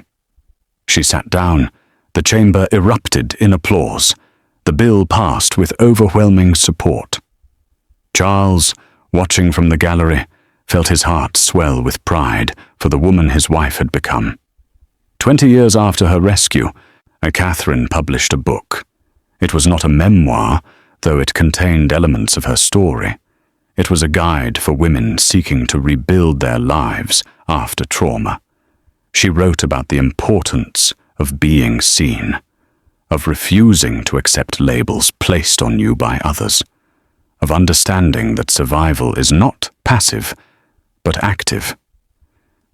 She sat down. The chamber erupted in applause. The bill passed with overwhelming support. Charles, watching from the gallery, felt his heart swell with pride for the woman his wife had become. 20 years after her rescue, Catherine published a book. It was not a memoir, though it contained elements of her story. It was a guide for women seeking to rebuild their lives after trauma. She wrote about the importance of being seen, of refusing to accept labels placed on you by others, of understanding that survival is not passive, but active,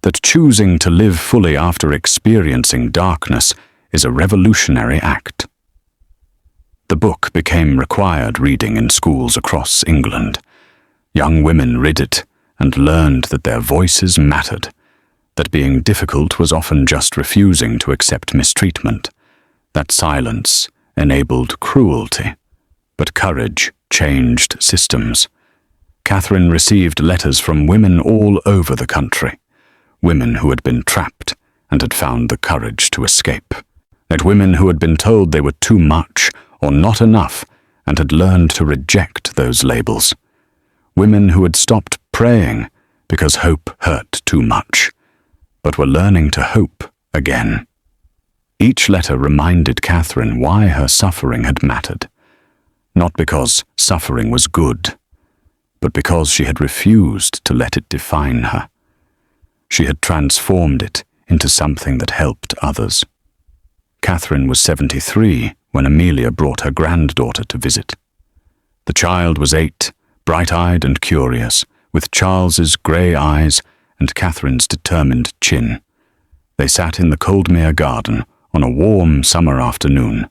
that choosing to live fully after experiencing darkness is a revolutionary act. The book became required reading in schools across England. Young women read it and learned that their voices mattered, that being difficult was often just refusing to accept mistreatment, that silence enabled cruelty, but courage changed systems. Catherine received letters from women all over the country, women who had been trapped and had found the courage to escape, that women who had been told they were too much or not enough and had learned to reject those labels, women who had stopped praying because hope hurt too much, but were learning to hope again. Each letter reminded Catherine why her suffering had mattered, not because suffering was good, but because she had refused to let it define her. She had transformed it into something that helped others. Catherine was 73 when Amelia brought her granddaughter to visit. The child was 8, bright-eyed and curious, with Charles's grey eyes and Catherine's determined chin. They sat in the Coldmere garden on a warm summer afternoon,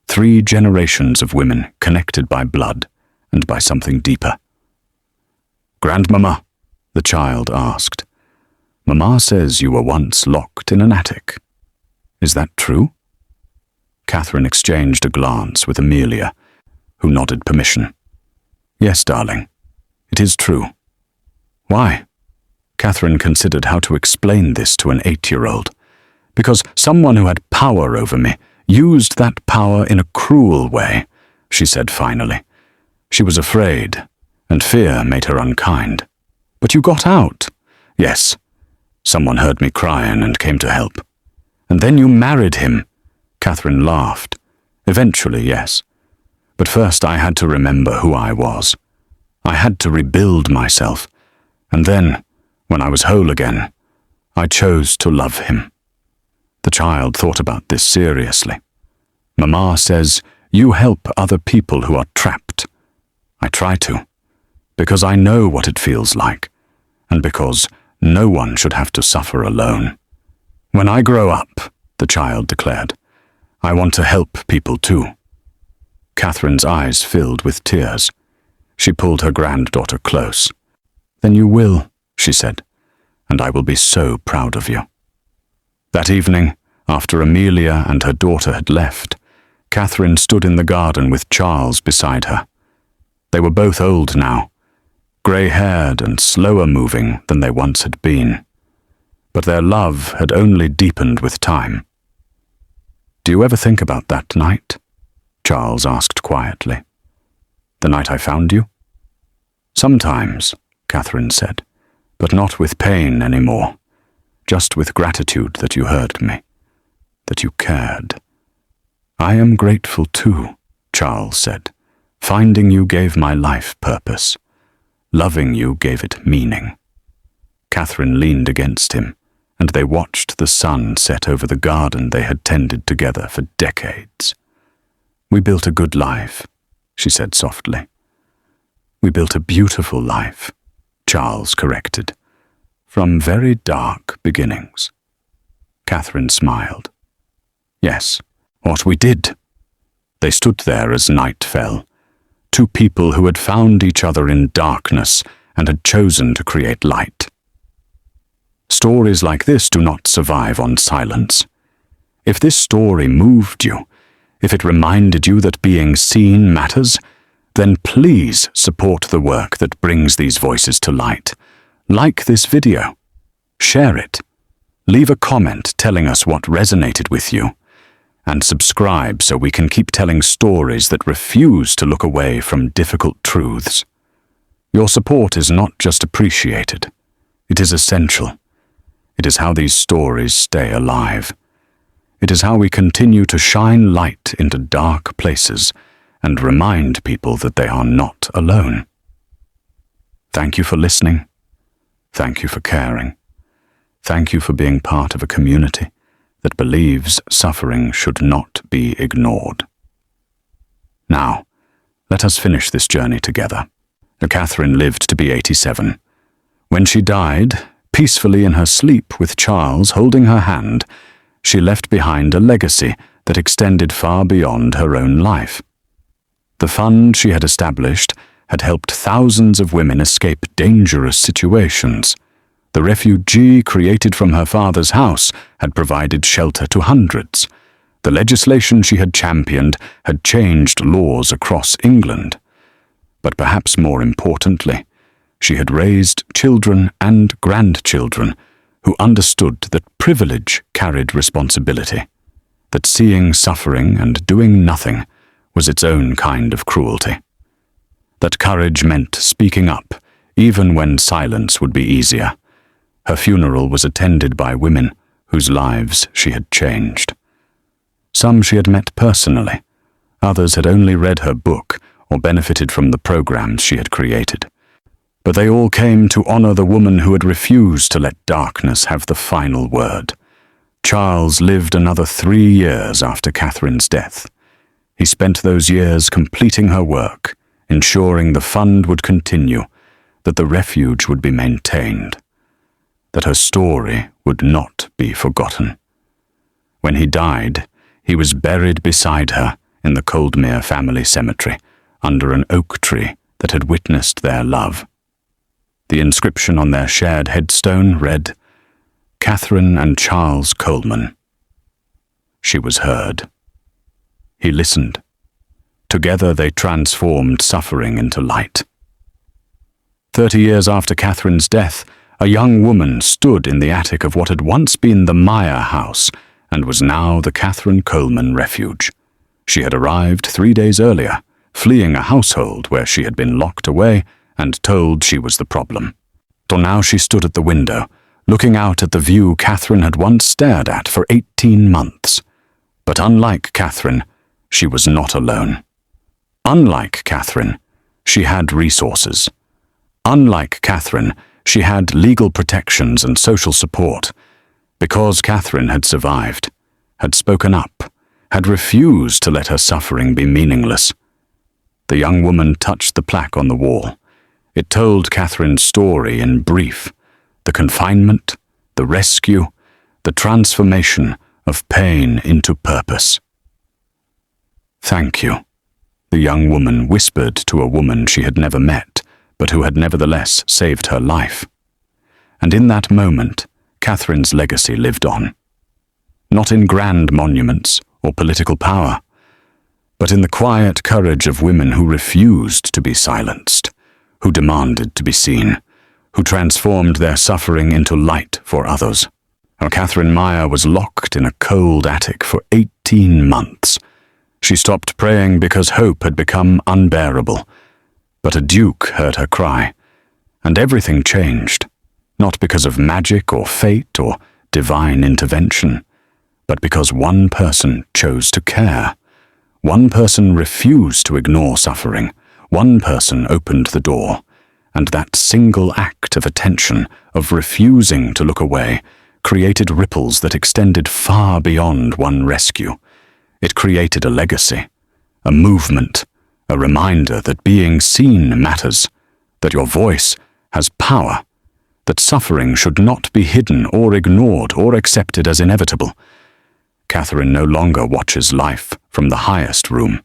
3 generations of women connected by blood and by something deeper. "Grandmama," the child asked, "Mama says you were once locked in an attic. Is that true?" Catherine exchanged a glance with Amelia, who nodded permission. "Yes, darling, it is true." "Why?" Catherine considered how to explain this to an 8-year-old. "Because someone who had power over me used that power in a cruel way," she said finally. She was afraid, and fear made her unkind. "But you got out." "Yes. Someone heard me crying and came to help." "And then you married him." Catherine laughed. "Eventually, yes. But first I had to remember who I was. I had to rebuild myself. And then, when I was whole again, I chose to love him." The child thought about this seriously. "Mama says you help other people who are trapped. I try to, because I know what it feels like, and because no one should have to suffer alone. When I grow up," the child declared, "I want to help people too." Catherine's eyes filled with tears. She pulled her granddaughter close. "Then you will," she said, "and I will be so proud of you." That evening, after Amelia and her daughter had left, Catherine stood in the garden with Charles beside her. They were both old now, grey-haired and slower moving than they once had been. But their love had only deepened with time. "Do you ever think about that night?" Charles asked quietly. "The night I found you?" "Sometimes," Catherine said, "but not with pain anymore. Just with gratitude that you heard me, that you cared." "I am grateful too," Charles said. "Finding you gave my life purpose. Loving you gave it meaning." Catherine leaned against him, and they watched the sun set over the garden they had tended together for decades. "We built a good life," she said softly. "We built a beautiful life," Charles corrected. from very dark beginnings. Catherine smiled. Yes, what we did. They stood there as night fell, two people who had found each other in darkness and had chosen to create light. Stories like this do not survive on silence. If this story moved you, if it reminded you that being seen matters, then please support the work that brings these voices to light. Like this video. Share it. Leave a comment telling us what resonated with you. And subscribe so we can keep telling stories that refuse to look away from difficult truths. Your support is not just appreciated. It is essential. It is how these stories stay alive. It is how we continue to shine light into dark places and remind people that they are not alone. Thank you for listening. Thank you for caring. Thank you for being part of a community that believes suffering should not be ignored. Now, let us finish this journey together. Catherine lived to be 87. When she died, peacefully in her sleep with Charles holding her hand, she left behind a legacy that extended far beyond her own life. The fund she had established had helped thousands of women escape dangerous situations. The refugee created from her father's house had provided shelter to hundreds. The legislation she had championed had changed laws across England. But perhaps more importantly, she had raised children and grandchildren who understood that privilege carried responsibility, that seeing suffering and doing nothing was its own kind of cruelty, that courage meant speaking up even when silence would be easier. Her funeral was attended by women whose lives she had changed. Some she had met personally, others had only read her book or benefited from the programs she had created. But they all came to honor the woman who had refused to let darkness have the final word. Charles lived another 3 years after Catherine's death. He spent those years completing her work, ensuring the fund would continue, that the refuge would be maintained, that her story would not be forgotten. When he died, he was buried beside her in the Coldmere family cemetery, under an oak tree that had witnessed their love. The inscription on their shared headstone read, Catherine and Charles Coleman. She was heard. He listened. Together they transformed suffering into light. 30 years after Catherine's death, a young woman stood in the attic of what had once been the Meyer house and was now the Catherine Coleman Refuge. She had arrived 3 days earlier, fleeing a household where she had been locked away and told she was the problem. So now she stood at the window, looking out at the view Catherine had once stared at for 18 months. But unlike Catherine, she was not alone. Unlike Catherine, she had resources. Unlike Catherine, she had legal protections and social support. Because Catherine had survived, had spoken up, had refused to let her suffering be meaningless. The young woman touched the plaque on the wall. It told Catherine's story in brief, the confinement, the rescue, the transformation of pain into purpose. Thank you, the young woman whispered to a woman she had never met, but who had nevertheless saved her life. And in that moment, Catherine's legacy lived on. Not in grand monuments or political power, but in the quiet courage of women who refused to be silenced, who demanded to be seen, who transformed their suffering into light for others. Catherine Meyer was locked in a cold attic for 18 months. She stopped praying because hope had become unbearable. But a duke heard her cry, and everything changed, not because of magic or fate or divine intervention, but because one person chose to care. One person refused to ignore suffering. One person opened the door, and that single act of attention, of refusing to look away, created ripples that extended far beyond one rescue. It created a legacy, a movement, a reminder that being seen matters, that your voice has power, that suffering should not be hidden or ignored or accepted as inevitable. Catherine no longer watches life from the highest room.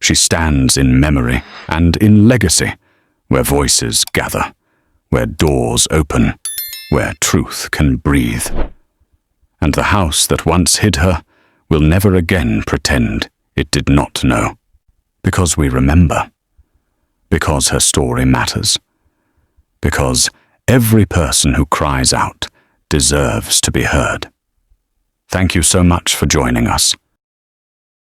She stands in memory and in legacy, where voices gather, where doors open, where truth can breathe. And the house that once hid her will never again pretend it did not know. Because we remember. Because her story matters. Because every person who cries out deserves to be heard. Thank you so much for joining us.